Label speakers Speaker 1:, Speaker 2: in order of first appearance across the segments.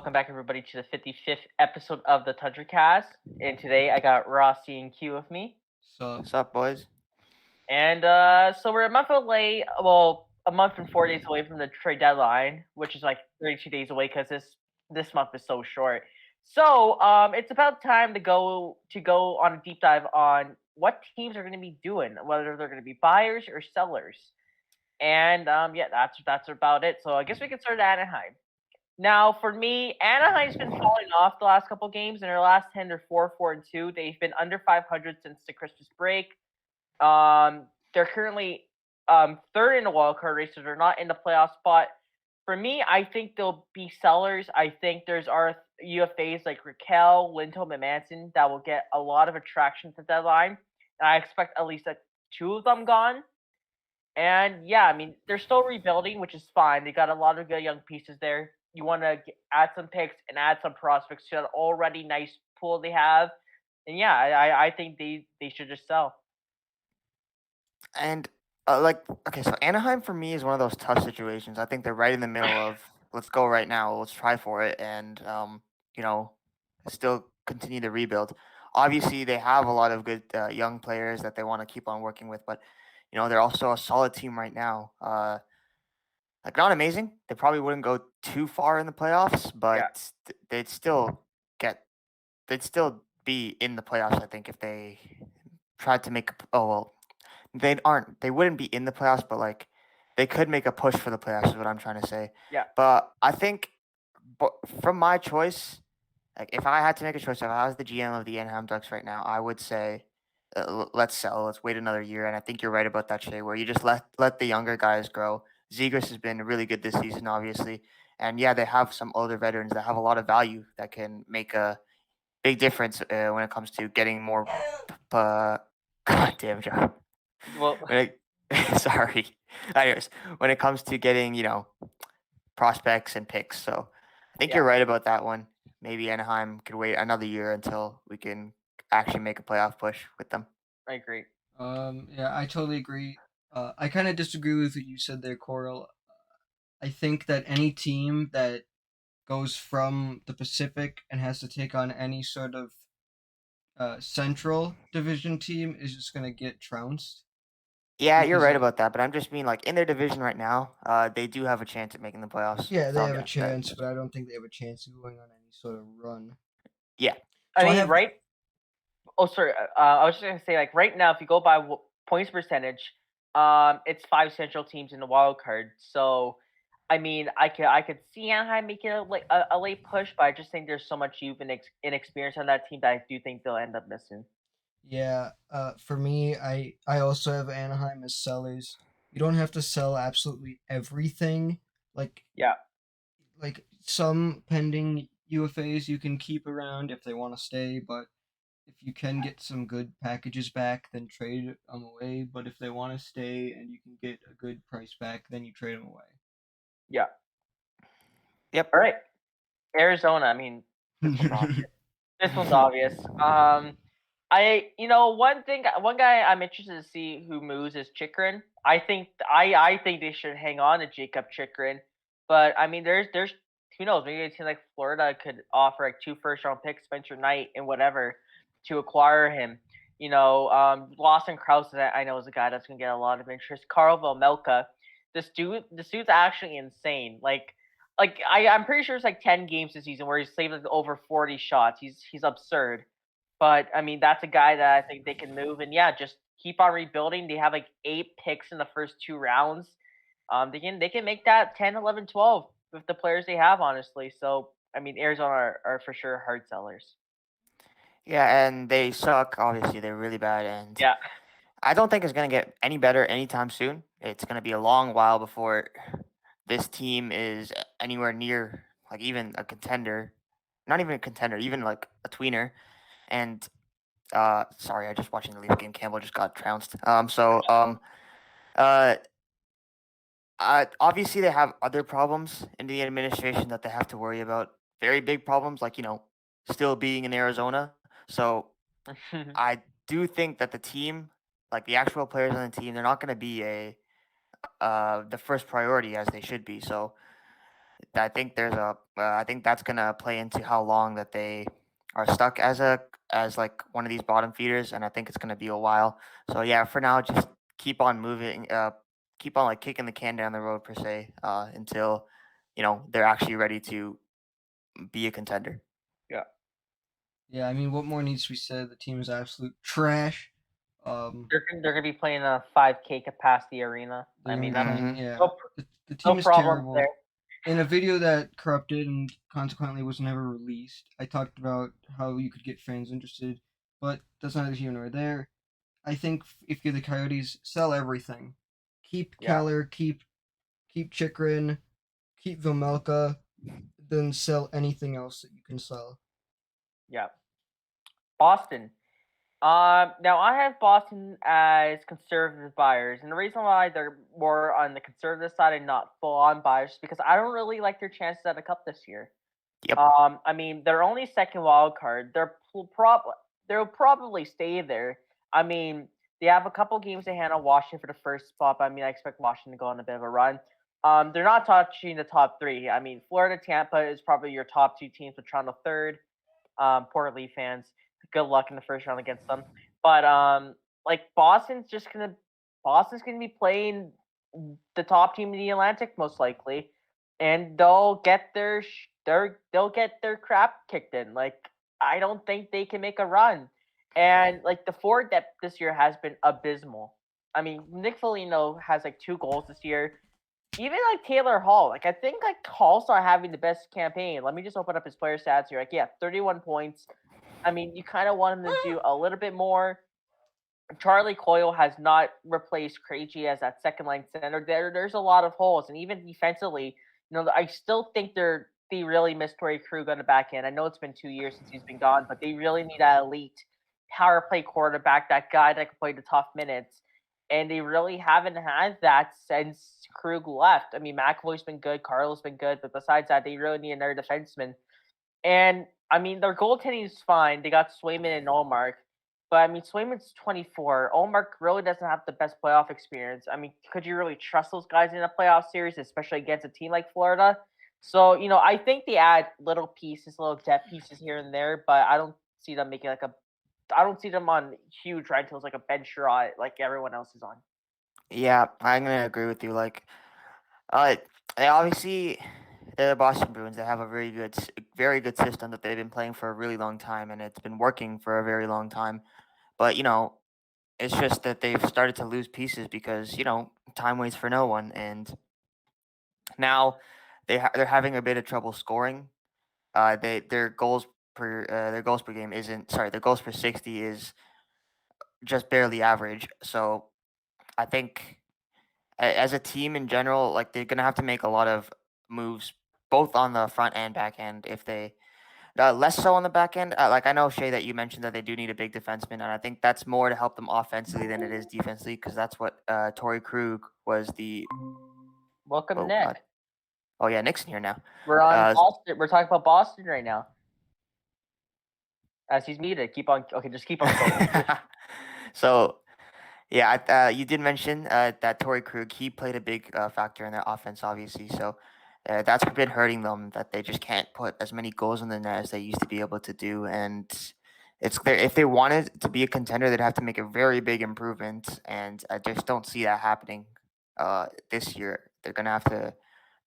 Speaker 1: welcome back everybody to the 55th episode of the Tundra Cast. And today I got Rossi and Q with me.
Speaker 2: So
Speaker 3: What's up, boys?
Speaker 1: And so we're a month away, a month and 4 days away from the trade deadline, which is like 32 days away because this month is so short. So it's about time to go on a deep dive on what teams are going to be doing, whether they're going to be buyers or sellers. And yeah, that's about it. So I guess we can start at Anaheim. Now, for me, Anaheim's been falling off the last couple games. In their last 10, they're 4-4-2. They've been under 500 since the Christmas break. They're currently third in the wild card race, so they're not in the playoff spot. For me, I think they'll be sellers. I think there's our UFAs like Raquel, Lindholm, and Manson that will get a lot of attraction to the deadline. And I expect at least two of them gone. And yeah, I mean, they're still rebuilding, which is fine. They got a lot of good young pieces there. You want to add some picks and add some prospects to that already nice pool they have. And yeah, I think they should just sell.
Speaker 3: And okay, so Anaheim for me is one of those tough situations. I think they're right in the middle of let's go right now, let's try for it, and you know, still continue to rebuild. Obviously, they have a lot of good young players that they want to keep on working with, but they're also a solid team right now. Like not amazing. They probably wouldn't go too far in the playoffs, but they'd still get they'd still be in the playoffs. I think if they tried to make. Oh well, they wouldn't be in the playoffs, but like they could make a push for the playoffs is what I'm trying to say.
Speaker 1: Yeah.
Speaker 3: But I think from my choice, like if I had to make a choice, if I was the GM of the Anaheim Ducks right now, I would say let's sell. Let's wait another year. And I think you're right about that, Shay, where you just let the younger guys grow. Zegras has been really good this season, obviously. And yeah, they have some older veterans that have a lot of value that can make a big difference when it comes to getting more. God damn, Joe.
Speaker 1: Well,
Speaker 3: Sorry. Anyways, when it comes to getting, prospects and picks. So I think you're right about that one. Maybe Anaheim could wait another year until we can actually make a playoff push with them.
Speaker 1: I agree.
Speaker 2: yeah, I totally agree. I kind of disagree with what you said there, Coral. I think that any team that goes from the Pacific and has to take on any sort of Central Division team is just gonna get trounced.
Speaker 3: Yeah, you're
Speaker 2: Because
Speaker 3: right about that, but I'm just mean like in their division right now, they do have a chance at making the playoffs.
Speaker 2: yeah, they have a
Speaker 3: That-
Speaker 2: chance, but I don't think they have a chance of going on any sort of run.
Speaker 3: yeah.
Speaker 1: I
Speaker 2: So I
Speaker 1: mean,
Speaker 2: have-
Speaker 1: right? Oh, sorry. I was just gonna say, like right now, if you go by points percentage, it's five Central teams in the wild card. So, I mean, I could see Anaheim making a late push, but I just think there's so much youth and inexperience on that team that I do think they'll end up missing.
Speaker 2: Yeah, for me, I also have Anaheim as sellers. You don't have to sell absolutely everything. Like
Speaker 1: Yeah.
Speaker 2: like some pending UFAs you can keep around if they want to stay, but if you can get some good packages back, then trade them away. But if they want to stay and you can get a good price back, then you trade them away.
Speaker 1: Yeah.
Speaker 3: Yep.
Speaker 1: All right. Arizona. I mean, this one's obvious. This one's obvious. One guy I'm interested to see who moves is Chikrin. I think they should hang on to Jacob Chikrin, but I mean, there's who knows? Maybe a team like Florida could offer like 2 first-round picks, Spencer Knight, and whatever to acquire him. Lawson Krause, I know is a guy that's gonna get a lot of interest. Carl Velmelka, this dude's actually insane. I'm pretty sure it's like 10 games this season where he's saved like over 40 shots. He's absurd. But I mean, that's a guy that I think they can move, and yeah, just keep on rebuilding. They have like 8 picks in the first 2 rounds. They can make that 10, 11, 12 with the players they have, honestly. So I mean, Arizona are for sure hard sellers.
Speaker 3: Yeah, and they suck. Obviously, they're really bad, and
Speaker 1: Yeah,
Speaker 3: I don't think it's gonna get any better anytime soon. It's gonna be a long while before this team is anywhere near like even a contender, not even a contender, even like a tweener. And sorry, I just watching the Leaf game. Campbell just got trounced. Uh, obviously they have other problems in the administration that they have to worry about. Very big problems, like still being in Arizona. So I do think that the team, like the actual players on the team, they're not going to be the first priority as they should be. So I think I think that's gonna play into how long that they are stuck as like one of these bottom feeders, and I think it's gonna be a while. So yeah, for now, just keep on moving, keep on like kicking the can down the road per se, until they're actually ready to be a contender.
Speaker 1: Yeah.
Speaker 2: Yeah, I mean, what more needs to be said? The team is absolute trash.
Speaker 1: They're gonna be playing a 5K capacity arena.
Speaker 2: They're
Speaker 1: I
Speaker 2: gonna
Speaker 1: mean,
Speaker 2: be playing.
Speaker 3: Hmm.
Speaker 2: Yeah,
Speaker 1: no,
Speaker 2: the
Speaker 1: no
Speaker 2: team is
Speaker 1: problem
Speaker 2: terrible.
Speaker 1: there.
Speaker 2: In a video that corrupted and consequently was never released, I talked about how you could get fans interested, but that's neither here nor there. I think if you're the Coyotes, sell everything. Keep
Speaker 1: Yeah.
Speaker 2: Keller, keep Chikrin, keep Vomelka, then sell anything else that you can sell.
Speaker 1: Yeah. Boston. Now I have Boston as conservative buyers, and the reason why they're more on the conservative side and not full-on buyers is because I don't really like their chances at a cup this year.
Speaker 3: Yep.
Speaker 1: I mean, they're only second wild card. They'll probably stay there. I mean, they have a couple games in hand on Washington for the first spot, but I mean, I expect Washington to go on a bit of a run. They're not touching the top three. I mean, Florida, Tampa is probably your top two teams, with Toronto third. Poor Leaf fans, good luck in the first round against them. But like Boston's gonna be playing the top team in the Atlantic most likely, and they'll get their crap kicked in. Like, I don't think they can make a run, and like the forward depth this year has been abysmal. I mean, Nick Foligno has like 2 goals this year. Even like Taylor Hall, like I think like Hall's not having the best campaign. Let me just open up his player stats here. Like, yeah, 31 points. I mean, you kind of want him to do a little bit more. Charlie Coyle has not replaced Krejci as that second line center. There's a lot of holes, and even defensively, I still think they really miss Torrey Krug on the back end. I know it's been 2 years since he's been gone, but they really need that elite power play quarterback, that guy that can play the tough minutes, and they really haven't had that since Krug left. I mean, McAvoy's been good, Carl's been good, but besides that, they really need another defenseman. And I mean, their goaltending is fine. They got Swayman and Olmark. But I mean, Swayman's 24. Olmark really doesn't have the best playoff experience. I mean, could you really trust those guys in a playoff series, especially against a team like Florida? So, I think they add little pieces, little depth pieces here and there, but I don't see them making I don't see them on huge rentals like a Ben Sherratt like everyone else is on.
Speaker 3: Yeah, I'm gonna agree with you. Like, uh, they obviously they're the Boston Bruins. They have a very good system that they've been playing for a really long time, and it's been working for a very long time. But it's just that they've started to lose pieces because time waits for no one, and now they're having a bit of trouble scoring. Their goals per game isn't sorry their goals per 60 is just barely average. So I think as a team in general, like they're gonna have to make a lot of moves both on the front and back end. If they less so on the back end, like I know Shay that you mentioned that they do need a big defenseman, and I think that's more to help them offensively than it is defensively because that's what Torrey Krug was the.
Speaker 1: Welcome,
Speaker 3: Oh
Speaker 1: Nick.
Speaker 3: God. Oh yeah, Nick's in here now.
Speaker 1: We're on Boston. We're talking about Boston right now. As he's muted. Just keep on going.
Speaker 3: So yeah, you did mention that Torrey Krug, he played a big factor in their offense, obviously. So that's been hurting them that they just can't put as many goals in the net as they used to be able to do. And it's clear if they wanted to be a contender, they'd have to make a very big improvement. And I just don't see that happening this year. They're going to have to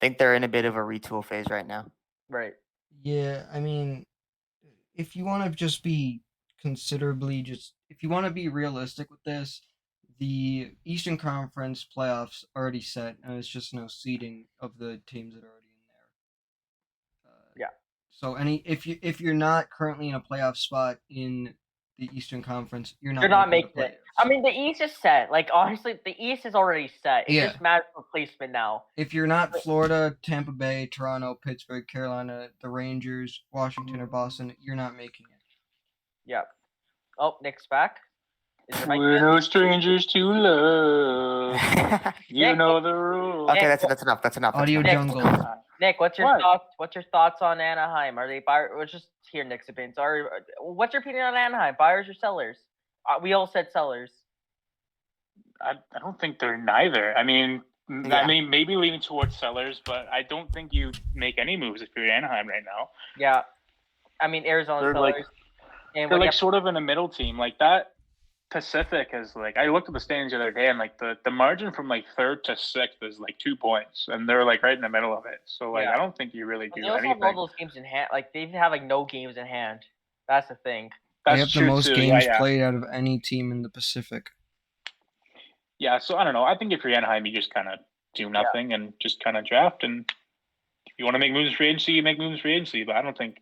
Speaker 3: think they're in a bit of a retool phase right now.
Speaker 1: Right.
Speaker 2: Yeah, I mean, if you want to just be if you want to be realistic with this, the Eastern Conference playoffs already set, and it's just no seeding of the teams that are already in there.
Speaker 1: Yeah.
Speaker 2: So if you're not currently in a playoff spot in the Eastern Conference, you're
Speaker 1: You're not
Speaker 2: making
Speaker 1: making it. I mean, the East is set. Like, honestly, the East is already set. It's
Speaker 2: Yeah.
Speaker 1: just matter of replacement now.
Speaker 2: If you're not Florida, Tampa Bay, Toronto, Pittsburgh, Carolina, the Rangers, Washington, or Boston, you're not making it.
Speaker 1: Yeah. Oh, Nick's back. Is your mic
Speaker 4: We're
Speaker 1: good?
Speaker 4: no strangers to love. You
Speaker 1: Nick,
Speaker 4: know the rules.
Speaker 3: Okay,
Speaker 1: Nick,
Speaker 3: that's enough. That's enough.
Speaker 2: Audio
Speaker 1: Nick,
Speaker 2: jungle.
Speaker 1: Nick, what's your
Speaker 4: What?
Speaker 1: thoughts? What's your thoughts on Anaheim? Are they buyers? We'll just hear Nick's opinion. Sorry. What's your opinion on Anaheim? Buyers or sellers? We all said sellers.
Speaker 4: I don't think they're neither. I mean,
Speaker 3: Yeah.
Speaker 4: I mean, maybe leaning towards sellers, but I don't think you make any moves if you're Anaheim right now.
Speaker 1: Yeah. I mean, Arizona
Speaker 4: They're
Speaker 1: sellers.
Speaker 4: like
Speaker 1: And
Speaker 4: they're
Speaker 1: when you
Speaker 4: like
Speaker 1: have,
Speaker 4: sort of in a middle team. Like that Pacific is like I looked at the standings the other day, and like the margin from like third to sixth is like 2 points, and they're like right in the middle of it. So like
Speaker 1: Yeah.
Speaker 4: I don't think you really
Speaker 1: they
Speaker 4: do
Speaker 1: also have all
Speaker 4: anything.
Speaker 1: those games in hand. Like they even have like no games in hand. That's the thing.
Speaker 2: They
Speaker 4: That's
Speaker 2: have the
Speaker 4: true
Speaker 2: most
Speaker 4: too.
Speaker 2: games
Speaker 4: Yeah.
Speaker 2: played out of any team in the Pacific.
Speaker 4: Yeah, so I don't know. I think if you're Anaheim, you just kind of do nothing and just kind of draft. And if you want to make moves in free agency, you make moves in free agency. But I don't think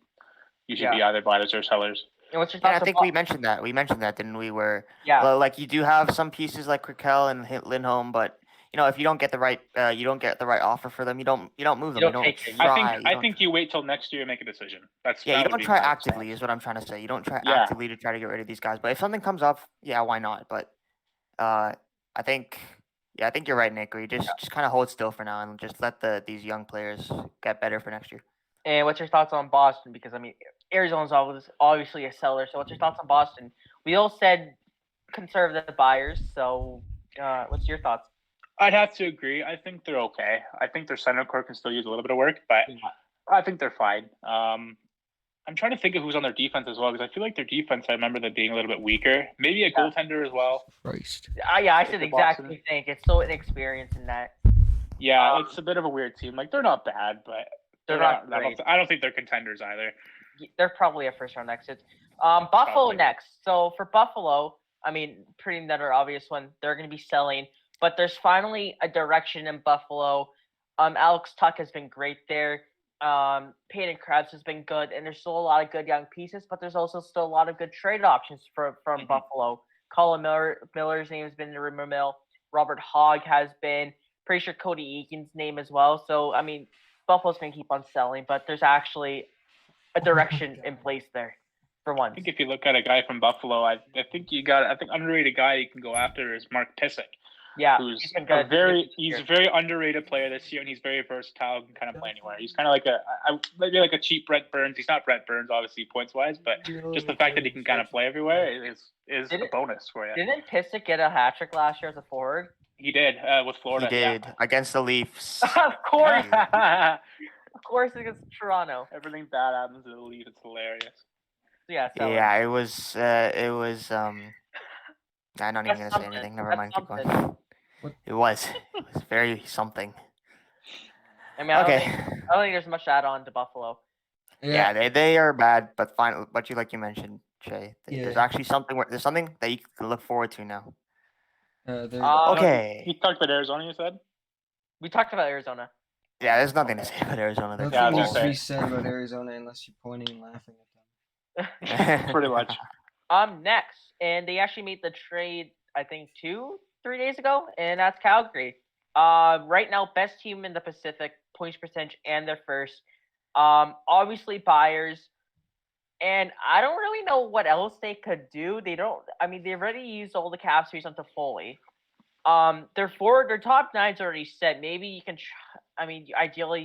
Speaker 4: you should be either buyers or sellers.
Speaker 1: And what's your
Speaker 3: Yeah,
Speaker 1: thoughts
Speaker 3: I think
Speaker 1: on
Speaker 3: we mentioned that. We mentioned that, didn't we? Where
Speaker 1: Yeah.
Speaker 3: like you do have some pieces like Krakel and Lindholm, but if you don't get the right offer for them, you don't move them.
Speaker 1: You
Speaker 3: You
Speaker 1: don't
Speaker 3: don't
Speaker 1: take it.
Speaker 3: try.
Speaker 4: I think you wait till next year and make a decision.
Speaker 3: Yeah, you
Speaker 4: that would
Speaker 3: don't
Speaker 4: be
Speaker 3: try
Speaker 4: my
Speaker 3: actively,
Speaker 4: response.
Speaker 3: is what I'm trying to say. You don't try
Speaker 4: Yeah.
Speaker 3: actively to try to get rid of these guys. But if something comes up, yeah, why not? But I think you're right, Nick. Or you just kind of hold still for now and just let these young players get better for next year.
Speaker 1: And what's your thoughts on Boston? Because I mean, Arizona's obviously a seller. So what's your thoughts on Boston? We all said conservative buyers. So what's your thoughts?
Speaker 4: I'd have to agree. I think they're okay. I think their center core can still use a little bit of work, but I think they're fine. I'm trying to think of who's on their defense as well, because I feel like their defense, I remember them being a little bit weaker. Maybe a goaltender as well.
Speaker 2: Christ.
Speaker 1: I said exactly the same thing. It's so inexperienced in that.
Speaker 4: Yeah, it's a bit of a weird team. Like, they're not bad, but
Speaker 1: they're not great.
Speaker 4: I don't think they're contenders either.
Speaker 1: They're probably a first-round exit. Buffalo next. So for Buffalo, I mean, pretty another obvious one. They're going to be selling. But there's finally a direction in Buffalo. Alex Tuck has been great there. Peyton Krebs has been good, and there's still a lot of good young pieces, but there's also still a lot of good trade options from Buffalo. Colin Miller's name has been in the rumor mill. Robert Hogg has been. Pretty sure Cody Eakin's name as well. So, I mean, Buffalo's going to keep on selling, but there's actually a direction in place there for once.
Speaker 4: I think if you look at a guy from Buffalo, I think underrated guy you can go after is Mark Pysyk.
Speaker 1: Yeah,
Speaker 4: who's he's a very underrated player this year, and he's very versatile and can kind of play anywhere. He's kind of like maybe like a cheap Brent Burns. He's not Brent Burns, obviously, points wise, but just the fact that he can kind of play everywhere is a bonus for you.
Speaker 1: Didn't Pysyk get a hat trick last year as a forward?
Speaker 4: He did with Florida.
Speaker 3: He did against the Leafs.
Speaker 1: Of course, of course against Toronto.
Speaker 4: Everything bad happens to the Leafs. It's hilarious.
Speaker 1: Yeah.
Speaker 3: Yeah, it was. I'm not even gonna say anything. Never mind. Keep going. It was very something.
Speaker 1: I mean, I don't think there's much to add on to Buffalo.
Speaker 3: Yeah, they are bad, but fine. But like you mentioned, Jay, there's actually something that you can look forward to now. Okay.
Speaker 4: You talked about Arizona, you said?
Speaker 1: We talked about Arizona.
Speaker 3: Yeah, there's nothing to say about Arizona.
Speaker 2: Nothing needs to be said about Arizona unless you're pointing and laughing at them.
Speaker 4: Pretty much.
Speaker 1: Next, and they actually made the trade, I think 2-3 days ago, and that's Calgary. Right now, best team in the Pacific, points percentage, and they're first. Obviously buyers, and I don't really know what else they could do. They've already used all the cap space on Toffoli. Their top nine's already set. Maybe you can. Ideally,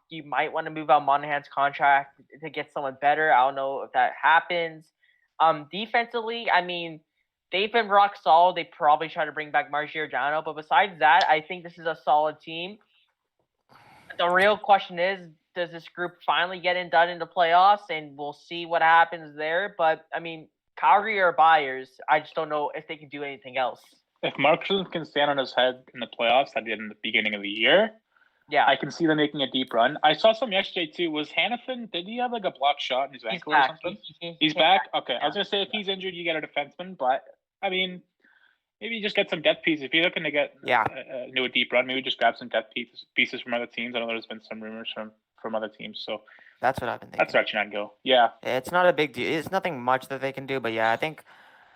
Speaker 1: you might want to move out Monahan's contract to get someone better. I don't know if that happens. Defensively, I mean, they've been rock solid. They probably try to bring back Margiordano, but besides that, I think this is a solid team. The real question is, does this group finally get done in the playoffs? And we'll see what happens there. But I mean, Calgary are buyers. I just don't know if they can do anything else.
Speaker 4: If Markstrom can stand on his head in the playoffs, that did in the beginning of the year.
Speaker 1: Yeah,
Speaker 4: I can see them making a deep run. I saw some yesterday too. Was Hanifin? Did he have like a blocked shot in his ankle or something? He's back. Okay, I was gonna say if he's injured, you get a defenseman. But I mean, maybe you just get some depth pieces. If you're looking to get a deep run, maybe just grab some depth pieces from other teams. I know there's been some rumors from other teams, so
Speaker 3: that's what I've been thinking.
Speaker 4: That's the direction I'd go. Yeah,
Speaker 3: it's not a big deal. It's nothing much that they can do, but yeah, I think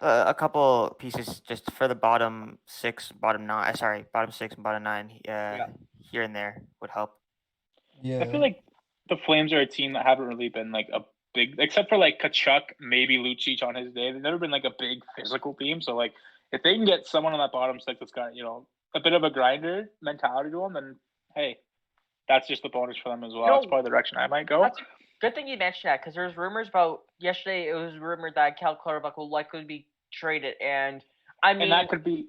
Speaker 3: a couple pieces just for the bottom 6 and bottom 9, here and there would help.
Speaker 2: Yeah,
Speaker 4: I feel like the Flames are a team that haven't really been like a big, except for like Kachuk, maybe Lucic on his day. They've never been like a big physical team. So like, if they can get someone on that bottom 6 that's got a bit of a grinder mentality to them, then hey, that's just a bonus for them as well. That's probably the direction I might go.
Speaker 1: Good thing you mentioned that, because there's rumors about yesterday. It was rumored that Cal Clutterbuck will likely be traded, and I
Speaker 4: And
Speaker 1: mean,
Speaker 4: that could be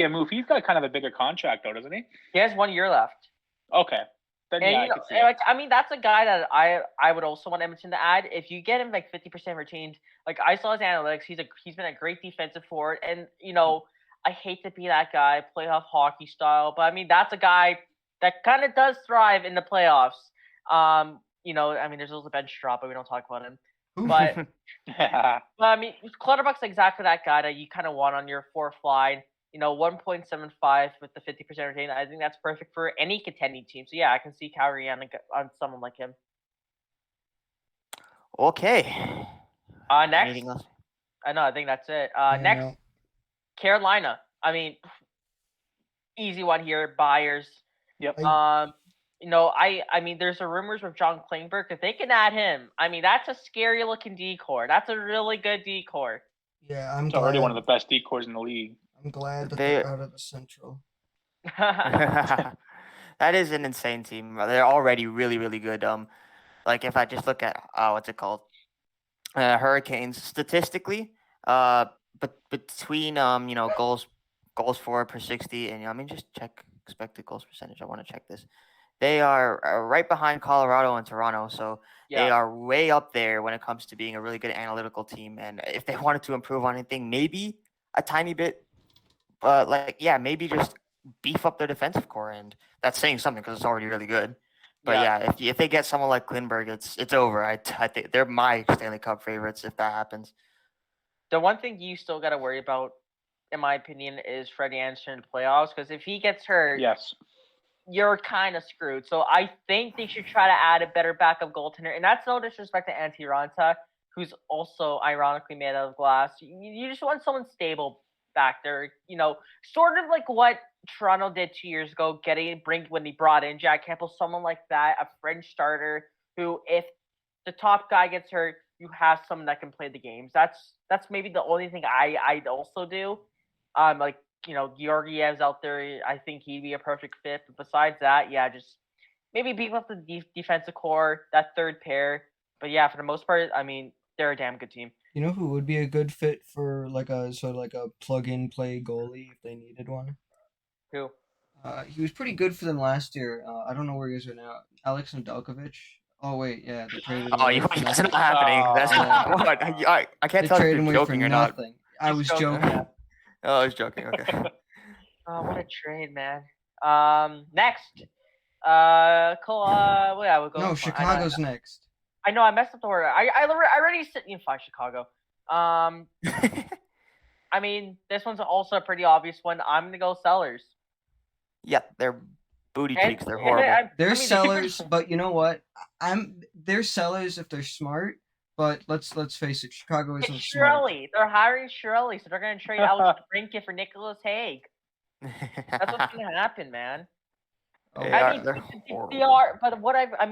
Speaker 4: a move. He's got kind of a bigger contract, though, doesn't he?
Speaker 1: he has 1 year left.
Speaker 4: Okay. Then
Speaker 1: And
Speaker 4: yeah,
Speaker 1: you
Speaker 4: I
Speaker 1: know,
Speaker 4: could see it.
Speaker 1: I mean, that's a guy that I would also want Edmonton to add. If you get him like 50% retained, like I saw his analytics, he's been a great defensive forward, and you know, I hate to be that guy, playoff hockey style, but I mean that's a guy that kind of does thrive in the playoffs. You know, I mean, there's also Ben Straub, but we don't talk about him. But I mean, Clutterbuck's exactly that guy that you kind of want on your fourth line. You know, 1.75 with the 50% retain. I think that's perfect for any contending team. So yeah, I can see Calgary on someone like him.
Speaker 3: Okay.
Speaker 1: Next,
Speaker 3: Anything else?
Speaker 1: I know. I think that's it.
Speaker 2: Yeah,
Speaker 1: Next,
Speaker 2: no.
Speaker 1: Carolina. I mean, easy one here. Buyers.
Speaker 4: Yep.
Speaker 1: You know, I mean, there's a rumors with John Klingberg. If they can add him, I mean, that's a scary looking decor. That's a really good decor.
Speaker 2: Yeah, I'm
Speaker 4: It's
Speaker 2: glad.
Speaker 4: already one of the best decors in the league.
Speaker 2: I'm glad that they're out of the Central.
Speaker 3: That is an insane team. They're already really, really good. Like if I just look at what's it called, Hurricanes statistically, but between you know goals for per 60 and I mean just check expected goals percentage. I want to check this. They are right behind Colorado and Toronto, so they are way up there when it comes to being a really good analytical team. And if they wanted to improve on anything, maybe a tiny bit, but like maybe just beef up their defensive core, and that's saying something because it's already really good. But if they get someone like Klingberg, it's over. I think they're my Stanley Cup favorites if that happens.
Speaker 1: The one thing you still got to worry about, in my opinion, is Freddie Anderson in the playoffs. Because if he gets hurt,
Speaker 4: yes,
Speaker 1: you're kind of screwed. So I think they should try to add a better backup goaltender. And that's no disrespect to Antti Ranta, who's also ironically made out of glass. You just want someone stable back there. You know, sort of like what Toronto did 2 years ago, when they brought in Jack Campbell, someone like that, a French starter who, if the top guy gets hurt, you have someone that can play the games. That's maybe the only thing I'd also do. Like, you know, Georgiev's out there. I think he'd be a perfect fit. But besides that, just maybe beef up the defensive core, that third pair. But yeah, for the most part, I mean, they're a damn good team.
Speaker 2: You know who would be a good fit for like a plug-in play goalie if they needed one?
Speaker 1: Who?
Speaker 2: He was pretty good for them last year. I don't know where he is right now. Alex Nedeljkovic. Oh wait, yeah, they traded him away for
Speaker 3: That's
Speaker 2: nothing.
Speaker 3: not happening. That's
Speaker 2: Oh.
Speaker 3: what I can't
Speaker 2: They
Speaker 3: tell if
Speaker 2: traded
Speaker 3: you're
Speaker 2: him away
Speaker 3: joking
Speaker 2: for
Speaker 3: or not.
Speaker 2: nothing. I was
Speaker 1: He's joking.
Speaker 2: joking.
Speaker 3: Oh, I was joking. Okay.
Speaker 1: Oh, what a trade, man. Next. We'll go.
Speaker 2: No, Chicago's next.
Speaker 1: I know I messed up the order. I already said fine, Chicago. I mean, this one's also a pretty obvious one. I'm gonna go Sellers.
Speaker 3: Yeah, they're booty cheeks. They're horrible.
Speaker 2: They're sellers, but you know what? They're sellers if they're smart. But let's face it, Chicago isn't smart.
Speaker 1: They're hiring Shirley, so they're gonna trade Alex Brinket for Nicholas Hague. That's what's gonna happen, man. They are, but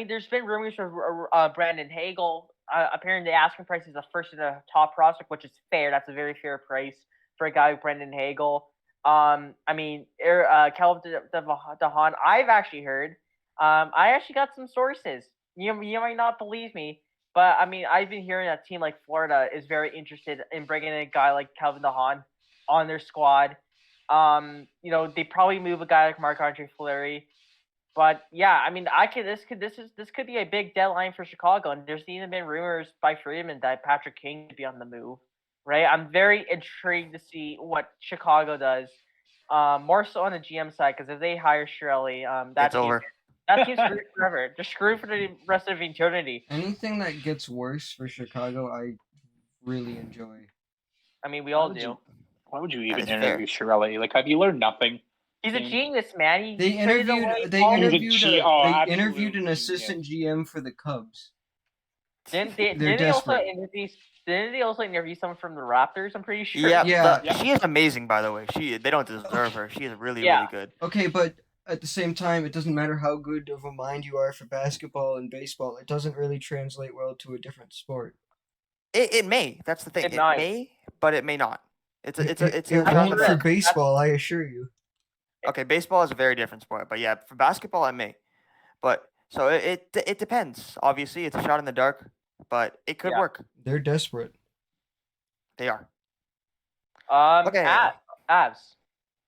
Speaker 1: there's been rumors of Brandon Hagel. Apparently, the asking price is a first in the top prospect, which is fair. That's a very fair price for a guy like Brandon Hagel. Calvin DeHaan, I've actually heard. I actually got some sources. You might not believe me, but I mean, I've been hearing that a team like Florida is very interested in bringing in a guy like Calvin DeHaan on their squad. You know, they probably move a guy like Marc-Andre Fleury. But yeah, I mean, this could be a big deadline for Chicago, and there's even been rumors by Friedman that Patrick King could be on the move, right? I'm very intrigued to see what Chicago does, more so on the GM side, because if they hire Shirley,
Speaker 3: it's over.
Speaker 1: That team's screwed forever. They're screwed for the rest of eternity.
Speaker 2: Anything that gets worse for Chicago, I really enjoy.
Speaker 1: I mean, we all do.
Speaker 4: Why would you even interview Shirley? Like, have you learned nothing?
Speaker 1: He's a genius, man.
Speaker 2: They interviewed an assistant GM for the Cubs.
Speaker 1: Didn't they also interview someone from the Raptors? I'm pretty sure.
Speaker 3: Yeah. She is amazing, by the way. They don't deserve her. She is really good.
Speaker 2: Okay, but at the same time, it doesn't matter how good of a mind you are for basketball and baseball. It doesn't really translate well to a different sport.
Speaker 3: It may. That's the thing. It may, but it may not. It
Speaker 2: won't for baseball, I assure you.
Speaker 3: Okay, baseball is a very different sport, but yeah, for basketball, I may. But so it depends. Obviously, it's a shot in the dark, but it could work.
Speaker 2: They're desperate.
Speaker 3: They are.
Speaker 1: Okay. Avs.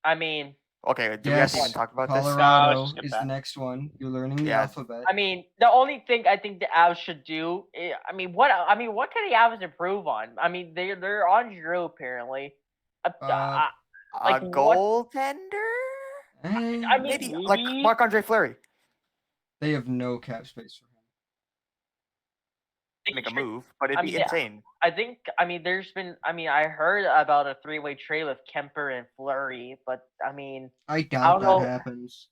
Speaker 1: I mean,
Speaker 3: Okay, do we have to even talk about this?
Speaker 2: Colorado
Speaker 4: just skip
Speaker 2: is
Speaker 4: that.
Speaker 2: the next one. You're learning the
Speaker 3: Yeah.
Speaker 2: alphabet.
Speaker 1: I mean, the only thing I think the Avs should do. What can the Avs improve on? I mean, they're on Giroux apparently.
Speaker 3: A
Speaker 1: Like,
Speaker 3: goaltender?
Speaker 1: I mean,
Speaker 3: Maybe like Marc-Andre Fleury.
Speaker 2: They have no cap space for him.
Speaker 3: Make a move, but it'd be insane.
Speaker 1: I think. I mean, there's been. I mean, I heard about a 3-way trade with Kemper and Fleury, but I mean,
Speaker 2: I doubt that happens.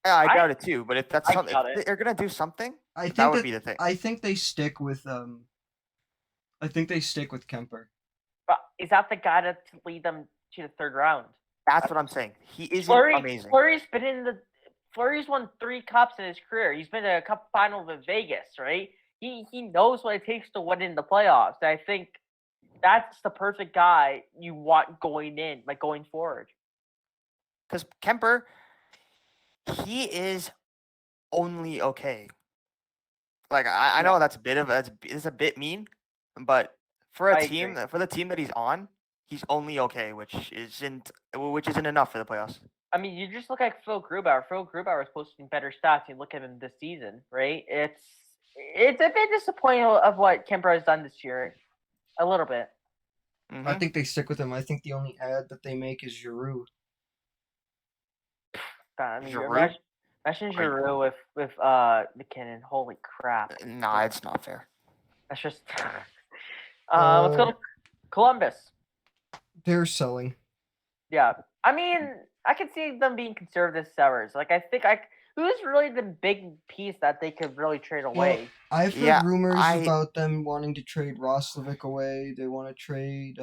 Speaker 3: Yeah, I doubt it too. But if that's something,
Speaker 1: if
Speaker 3: they're gonna do something,
Speaker 2: that
Speaker 3: would be the thing.
Speaker 2: I think they stick with Kemper.
Speaker 1: But is that the guy to lead them to the third round?
Speaker 3: That's what I'm saying. He is amazing.
Speaker 1: Fleury's won 3 cups in his career. He's been to a cup final in Vegas, right? He knows what it takes to win in the playoffs. And I think that's the perfect guy you want going forward.
Speaker 3: Because Kemper, he is only okay. Like I know that's a bit mean, but for the team that he's on, he's only okay, which isn't enough for the playoffs.
Speaker 1: I mean, you just look at Phil Grubauer. Phil Grubauer is posting better stats. You look at him this season, right? It's a bit disappointing of what Kemper has done this year, a little bit.
Speaker 2: Mm-hmm. I think they stick with him. I think the only ad that they make is Giroux.
Speaker 1: I mean, imagine Giroux with McKinnon. Holy crap!
Speaker 3: Nah, it's not fair.
Speaker 1: That's just. Let's go to Columbus.
Speaker 2: They're selling.
Speaker 1: Yeah, I mean, I could see them being conservative sellers. Like, I think who's really the big piece that they could really trade away?
Speaker 2: Well, I've heard rumors about them wanting to trade Roslovic away. They want to trade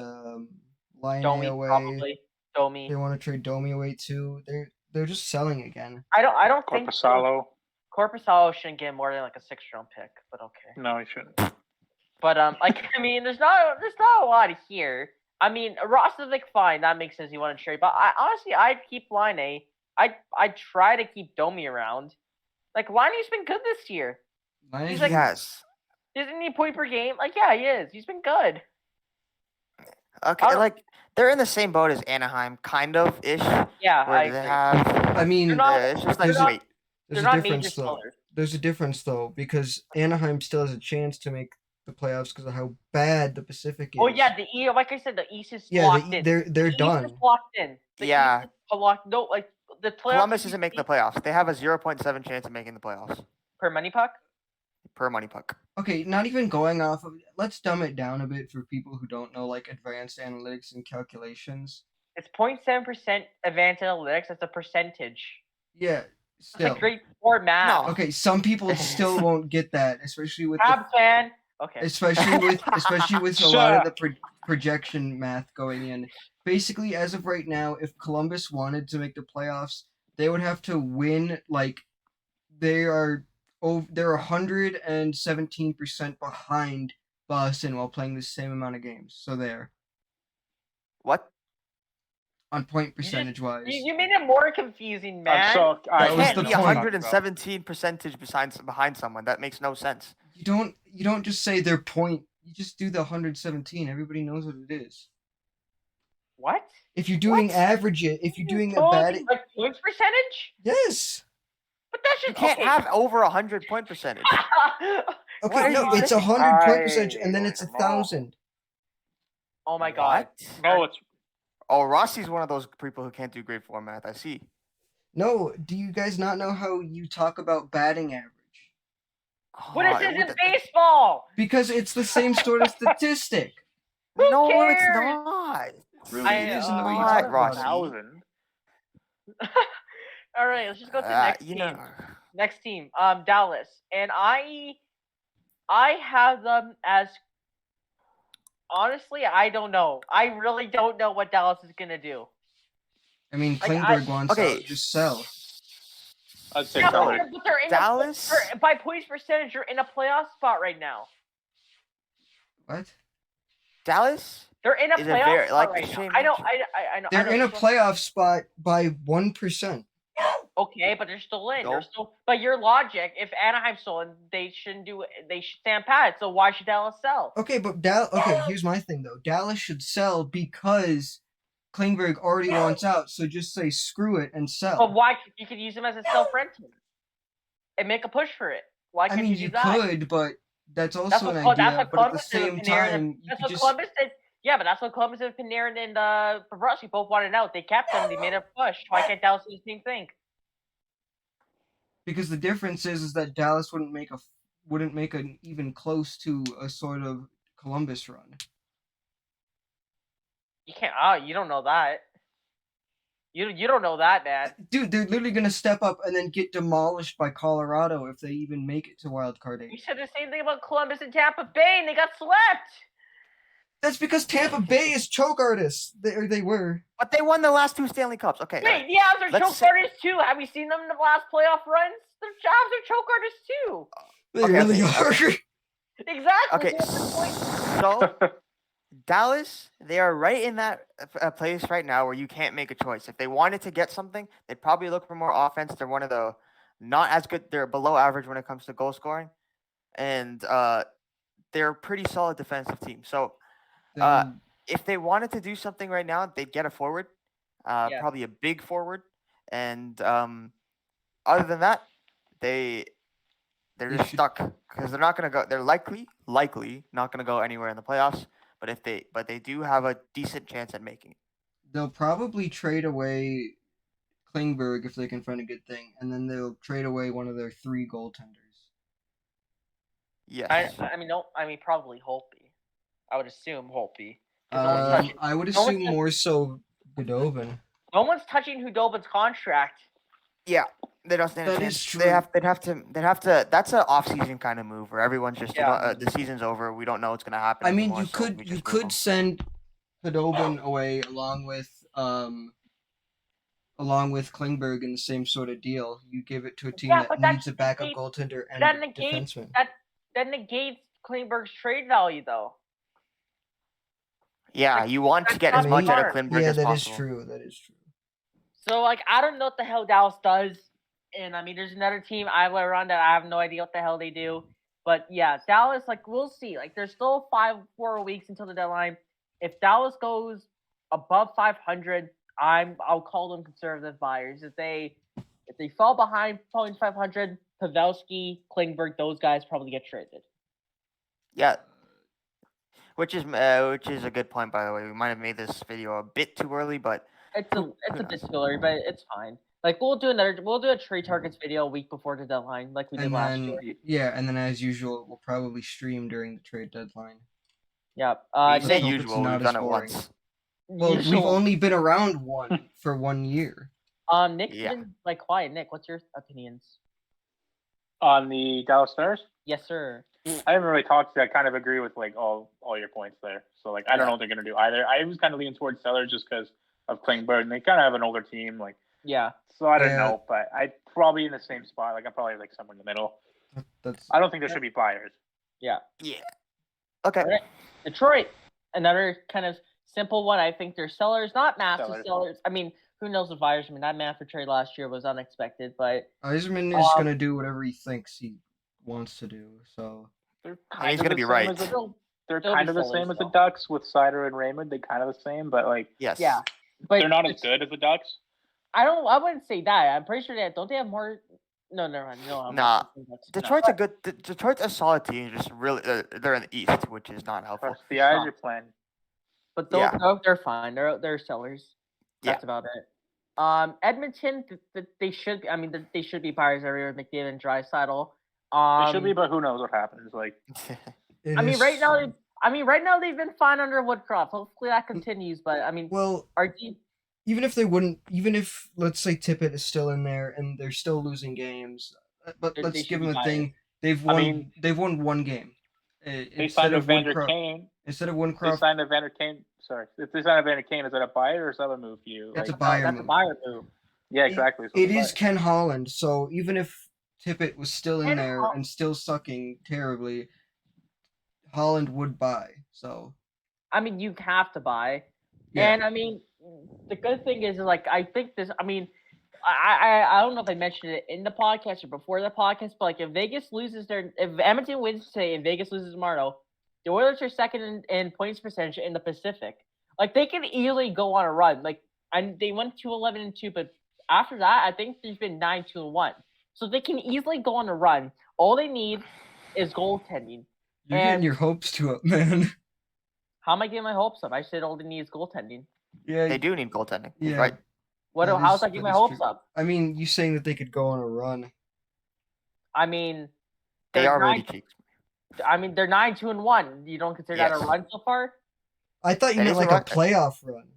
Speaker 2: Laine away.
Speaker 1: Probably. Domi.
Speaker 2: They want to trade Domi away too. They're just selling again.
Speaker 1: I don't think
Speaker 4: Korpisalo.
Speaker 1: Korpisalo shouldn't get more than like a 6th-round pick, but okay.
Speaker 4: No, he shouldn't.
Speaker 1: But I mean, there's not a lot here. I mean, Roslovic, fine, that makes sense. You want to trade, but I'd keep Laine. I'd try to keep Domi around. Like, Laine's been good this year.
Speaker 2: He's
Speaker 1: like,
Speaker 3: yes.
Speaker 1: Isn't he point per game? Like, yeah, he is. He's been good.
Speaker 3: Okay, like they're in the same boat as Anaheim, kind of ish.
Speaker 1: Yeah,
Speaker 3: I agree.
Speaker 2: I mean,
Speaker 3: it's just like wait.
Speaker 2: There's a difference though. There's a difference though because Anaheim still has a chance to make the playoffs because of how bad the Pacific is.
Speaker 1: Oh yeah, the East, like I said, the East is locked in.
Speaker 2: They're done.
Speaker 1: East is locked in. The East is locked. No, like the playoffs.
Speaker 3: Columbus isn't making the playoffs. They have a 0.7 chance of making the playoffs.
Speaker 1: Per money puck.
Speaker 3: Per money puck.
Speaker 2: Okay, not even going off of. Let's dumb it down a bit for people who don't know like advanced analytics and calculations.
Speaker 1: It's 0.7% advanced analytics. That's a percentage.
Speaker 2: Yeah. Still.
Speaker 1: It's like grade 4 math.
Speaker 2: No. Okay, some people still won't get that, especially with
Speaker 1: fan. Okay.
Speaker 2: Especially with a lot of the projection math going in. Basically, as of right now, if Columbus wanted to make the playoffs, they would have to win like they're 117% behind Boston while playing the same amount of games. So there.
Speaker 3: What?
Speaker 2: On point percentage wise.
Speaker 1: You made it more confusing, man.
Speaker 3: That was the point. 117% behind someone. That makes no sense.
Speaker 2: You don't just say their point. You just do the 117. Everybody knows what it is.
Speaker 1: What?
Speaker 2: If you're doing average it, if you're doing a bad
Speaker 1: like points percentage?
Speaker 2: Yes.
Speaker 1: But that's just
Speaker 3: you can't have over 100 point percentage.
Speaker 2: Okay, no, it's 100 point percentage and then it's 1,000.
Speaker 1: Oh my god.
Speaker 4: No, it's
Speaker 3: Rossi's one of those people who can't do grade 4 math. I see.
Speaker 2: No, do you guys not know how you talk about batting average?
Speaker 1: What is this in baseball?
Speaker 2: Because it's the same sort of statistic.
Speaker 3: No,
Speaker 1: cares?
Speaker 3: it's not.
Speaker 2: Really, it is in the way you talk about it.
Speaker 4: 1,000.
Speaker 1: All right, let's just go to the next team. Next team, Dallas, and I have them as. Honestly, I don't know. I really don't know what Dallas is gonna do.
Speaker 2: I mean, Klingberg wants to just sell.
Speaker 4: I'd say
Speaker 1: but they're in
Speaker 3: Dallas.
Speaker 1: By points percentage, you're in a playoff spot right now.
Speaker 2: What?
Speaker 3: Dallas?
Speaker 1: They're in a playoff spot right now. I know.
Speaker 2: They're in a playoff spot by 1%.
Speaker 1: Okay, but they're still in. They're still. But your logic, if Anaheim's still in, they shouldn't do it. They should stand pat. So why should Dallas sell?
Speaker 2: Okay, but here's my thing though. Dallas should sell because Klingberg already wants out, so just say screw it and sell.
Speaker 1: But why? You could use him as a self-rental and make a push for it. Why
Speaker 2: I
Speaker 1: can't
Speaker 2: mean,
Speaker 1: you
Speaker 2: you
Speaker 1: do that?
Speaker 2: could, but that's also
Speaker 1: That's
Speaker 2: an
Speaker 1: what
Speaker 2: idea. But at the
Speaker 1: Columbus did
Speaker 2: same
Speaker 1: with Panarin.
Speaker 2: time, you
Speaker 1: That's
Speaker 2: could
Speaker 1: what
Speaker 2: just
Speaker 1: Columbus did. Yeah, but that's what Columbus did with Panarin and Bobrovsky both wanted out. They kept them. They made a push. Why can't Dallas do the same thing?
Speaker 2: because the difference is that Dallas wouldn't make an even close to a sort of Columbus run.
Speaker 1: You can't. You don't know that. You don't know that, man.
Speaker 2: Dude, they're literally gonna step up and then get demolished by Colorado if they even make it to Wild Card 8.
Speaker 1: We said the same thing about Columbus and Tampa Bay, and they got swept.
Speaker 2: That's because Tampa Bay is choke artists. They were.
Speaker 3: But they won the last 2 Stanley Cups. Okay.
Speaker 1: Wait, yeah, they're
Speaker 3: Let's
Speaker 1: choke
Speaker 3: say-
Speaker 1: artists too. Have you seen them in the last playoff runs? Their jobs are choke artists too.
Speaker 2: They
Speaker 3: Okay,
Speaker 2: really
Speaker 3: okay.
Speaker 2: are.
Speaker 1: Exactly.
Speaker 3: Okay,
Speaker 1: That's the point.
Speaker 3: so Dallas, they are right in that place right now where you can't make a choice. If they wanted to get something, they'd probably look for more offense. They're one of the not as good. They're below average when it comes to goal scoring, and they're a pretty solid defensive team. So
Speaker 2: Then
Speaker 3: if they wanted to do something right now, they'd get a forward,
Speaker 1: Yeah.
Speaker 3: probably a big forward, and other than that, they're
Speaker 2: They
Speaker 3: just
Speaker 2: should-
Speaker 3: stuck because they're not going to go. They're likely not going to go anywhere in the playoffs. But they do have a decent chance at making it.
Speaker 2: they'll probably trade away Klingberg if they can find a good thing, and then they'll trade away one of their 3 goaltenders.
Speaker 3: Yes.
Speaker 1: I mean, probably Holtby. I would assume Holtby. 'Cause no one's touching-
Speaker 2: I would
Speaker 1: no one's
Speaker 2: assume
Speaker 1: touch-
Speaker 2: more so Godovin.
Speaker 1: No one's touching Hudobin's contract.
Speaker 3: Yeah. They don't stand a
Speaker 2: That
Speaker 3: chance.
Speaker 2: is true.
Speaker 3: They'd have to. That's an off-season kind of move where everyone's just
Speaker 1: Yeah.
Speaker 3: the season's over. We don't know what's going to happen.
Speaker 2: I mean,
Speaker 3: anymore,
Speaker 2: you
Speaker 3: so we
Speaker 2: could
Speaker 3: just move 'em.
Speaker 2: send Godovin away along with Klingberg in the same sort of deal. You give it to a team
Speaker 1: Yeah,
Speaker 2: that
Speaker 1: but that
Speaker 2: needs a backup
Speaker 1: negates-
Speaker 2: goaltender and
Speaker 1: that
Speaker 2: a
Speaker 1: negates
Speaker 2: defenseman.
Speaker 1: that negates Klingberg's trade value, though.
Speaker 3: Yeah, you want to
Speaker 1: that's
Speaker 3: get
Speaker 1: not
Speaker 3: as much out of
Speaker 1: smart.
Speaker 3: Klingberg
Speaker 2: Yeah,
Speaker 3: as
Speaker 2: that is
Speaker 3: possible.
Speaker 2: true. That is true.
Speaker 1: So, like, I don't know what the hell Dallas does. And, I mean, there's another team I will run that I have no idea what the hell they do. But, yeah, Dallas, like, we'll see. Like, there's still 4 weeks until the deadline. If Dallas goes above 500, I'll call them conservative buyers. If they fall behind 500, Pavelski, Klingberg, those guys probably get traded.
Speaker 3: Yeah. Which is a good point, by the way. We might have made this video a bit too early, but
Speaker 1: It's a bit silly, but it's fine. Like, we'll do a trade targets video a week before the deadline, like we did
Speaker 2: And
Speaker 1: last
Speaker 2: then
Speaker 1: year.
Speaker 2: and then as usual, we'll probably stream during the trade deadline.
Speaker 1: Yeah.
Speaker 3: we
Speaker 2: let's
Speaker 3: say
Speaker 2: hope it's
Speaker 3: usual.
Speaker 2: not
Speaker 3: We've done
Speaker 2: as
Speaker 3: it
Speaker 2: boring.
Speaker 3: once.
Speaker 2: Well, we've
Speaker 1: Usual.
Speaker 2: only been around for 1 year.
Speaker 1: Nick's
Speaker 3: Yeah.
Speaker 1: been like quiet. Nick, what's your opinions?
Speaker 4: On the Dallas Stars,
Speaker 1: Yes, sir.
Speaker 4: I haven't really talked to. I kind of agree with like all your points there. So like I don't know what they're gonna do either. I was kind of leaning towards Sellers just because of Klingberg, and they kind of have an older team. Like
Speaker 1: Yeah.
Speaker 4: so, I don't
Speaker 2: Yeah.
Speaker 4: know, but I probably in the same spot. Like I'm probably like somewhere in the middle.
Speaker 2: That's
Speaker 4: I don't think there should be buyers.
Speaker 3: Yeah. Okay.
Speaker 1: Alright. Detroit, another kind of simple one. I think they're sellers, not massive sellers. I mean, who knows with buyers? I mean, that Manfred trade last year was unexpected, but
Speaker 2: Yzerman is gonna do whatever he thinks he wants to do. So
Speaker 4: They're
Speaker 3: And he's
Speaker 4: of
Speaker 3: gonna
Speaker 4: the
Speaker 3: be
Speaker 4: same
Speaker 3: right.
Speaker 4: as the- They're
Speaker 1: They'll
Speaker 4: kind
Speaker 1: be
Speaker 4: of the
Speaker 1: sellers,
Speaker 4: same as the
Speaker 1: though.
Speaker 4: Ducks with Sider and Raymond. They kind of the same, but like
Speaker 3: Yes.
Speaker 1: yeah. But
Speaker 4: they're not as
Speaker 1: it's-
Speaker 4: good as the Ducks.
Speaker 1: I wouldn't say that. I'm pretty sure don't they have more? No, never mind. No, I'm
Speaker 3: Nah.
Speaker 1: not saying that's-
Speaker 3: Detroit's a good. Detroit's a solid team. Just really, they're in the East, which is not helpful.
Speaker 4: Plus, the eyes are playing.
Speaker 1: But
Speaker 3: Yeah.
Speaker 1: they're fine. They're sellers. That's about it. Edmonton, they should. I mean, they should be buyers everywhere. McDavid and Draisaitl.
Speaker 4: They should be, but who knows what happens? Like
Speaker 1: I mean, right now they've been fine under Woodcroft. Hopefully that continues. But I mean,
Speaker 2: well,
Speaker 1: our team.
Speaker 2: even if let's say Tippett is still in there and they're still losing games, but
Speaker 1: They
Speaker 2: let's
Speaker 1: should
Speaker 2: give
Speaker 1: be
Speaker 2: them a
Speaker 1: buyers.
Speaker 2: thing. They've won 1 game.
Speaker 4: they signed Evander Kane.
Speaker 2: Instead of
Speaker 4: They
Speaker 2: Woodcroft,
Speaker 4: signed Evander Kane. Sorry, if they signed Evander Kane, is that a buyer or is that a move for you?
Speaker 2: That's
Speaker 4: Like,
Speaker 2: a buyer
Speaker 1: That's
Speaker 2: move.
Speaker 1: a buyer move.
Speaker 4: yeah, exactly. So
Speaker 2: It
Speaker 4: it's a
Speaker 2: is
Speaker 4: buyer.
Speaker 2: Ken Holland, so even if Tippett was still in
Speaker 1: Ken
Speaker 2: there
Speaker 1: Hol-
Speaker 2: and still sucking terribly, Holland would buy. So
Speaker 1: I mean, you have to buy.
Speaker 2: yeah,
Speaker 1: And I mean, the good thing is like I think this. I mean, I don't know if I mentioned it in the podcast or before the podcast, but like if Edmonton wins today and Vegas loses tomorrow, the Oilers are second in points percentage in the Pacific. Like they can easily go on a run. Like and they went to 11-2, but after that, I think there's been 9-1. So they can easily go on a run. All they need is goaltending.
Speaker 2: You're getting your hopes too up, man.
Speaker 1: How am I getting my hopes up? I said all they need is goaltending.
Speaker 2: Yeah,
Speaker 3: They do need goaltending.
Speaker 2: Yeah.
Speaker 3: Right.
Speaker 1: How's that getting my hopes up?
Speaker 2: I mean, you saying that they could go on a run.
Speaker 1: I mean,
Speaker 3: They
Speaker 1: they're
Speaker 3: are ready
Speaker 1: 9
Speaker 3: cheeks.
Speaker 1: I mean, they're 9-1. You don't consider that a
Speaker 3: Yes.
Speaker 1: run so far?
Speaker 2: I thought you
Speaker 3: That
Speaker 2: meant
Speaker 3: is a
Speaker 2: like a
Speaker 3: run.
Speaker 2: playoff run.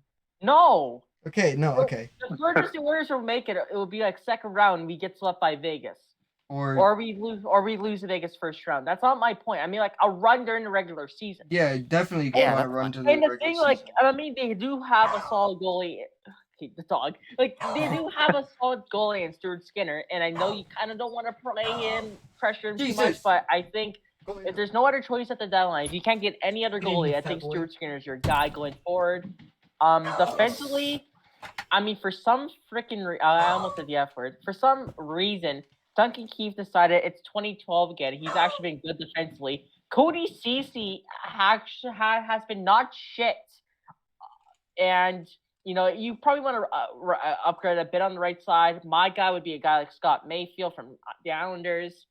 Speaker 1: No.
Speaker 2: Okay, no, okay.
Speaker 1: The furthest the Warriors will make it, it will be like second round. And we get swept by Vegas,
Speaker 2: Or
Speaker 1: we lose the Vegas first round. That's not my point. I mean, like a run during the regular season.
Speaker 2: yeah, definitely go
Speaker 3: Yeah,
Speaker 2: on a
Speaker 3: that's
Speaker 2: run to the
Speaker 1: And the
Speaker 2: regular
Speaker 1: thing,
Speaker 2: season.
Speaker 1: like, I mean, they do have a solid goalie. Okay, the dog. Like, they do have a solid goalie in Stuart Skinner, and I know you kind of don't want to play him, pressure him too much,
Speaker 2: Jesus.
Speaker 1: but I think if there's no other choice at the deadline, if you can't get any other goalie, I think
Speaker 2: Fat boy.
Speaker 1: Stuart Skinner is your guy going forward. Defensively, I mean, for some freaking I almost said the F word. For some reason, Duncan Keith decided it's 2012 again. He's actually been good defensively. Cody Ceci actually has been not shit, and you know you probably want to upgrade a bit on the right side. My guy would be a guy like Scott Mayfield from the Islanders.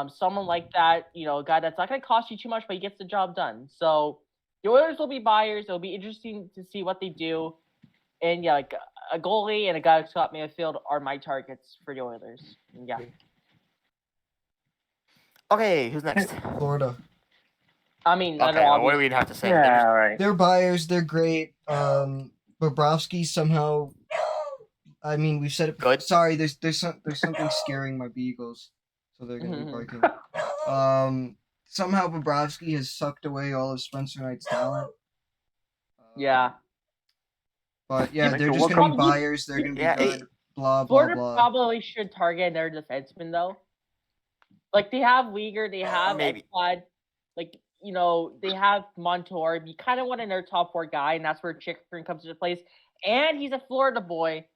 Speaker 1: Someone like that, you know, a guy that's not going to cost you too much, but he gets the job done. So the Oilers will be buyers. It'll be interesting to see what they do. And yeah, like a goalie and a guy like Scott Mayfield are my targets for the Oilers. And yeah.
Speaker 3: Okay, who's next?
Speaker 2: Florida.
Speaker 1: I mean,
Speaker 3: Okay, well, what do we have to say?
Speaker 4: Yeah, all right.
Speaker 2: They're buyers. They're great. Bobrovsky somehow. I mean, we've said it.
Speaker 3: Good.
Speaker 2: Sorry, there's something scaring my beagles, so they're gonna be barking. Somehow Bobrovsky has sucked away all of Spencer Knight's talent.
Speaker 1: Yeah.
Speaker 2: But yeah,
Speaker 4: Make
Speaker 2: they're
Speaker 4: it
Speaker 2: just
Speaker 4: work
Speaker 2: gonna be
Speaker 1: on-
Speaker 2: buyers. They're gonna be
Speaker 3: Yeah,
Speaker 2: good. Blah blah
Speaker 1: Florida
Speaker 2: blah.
Speaker 1: probably should target their defenseman though. Like they have Uyghur, they have
Speaker 3: Maybe.
Speaker 1: Ekblad, like you know they have Montour. You kind of want another top four guy, and that's where Chikrin comes into place. And he's a Florida boy.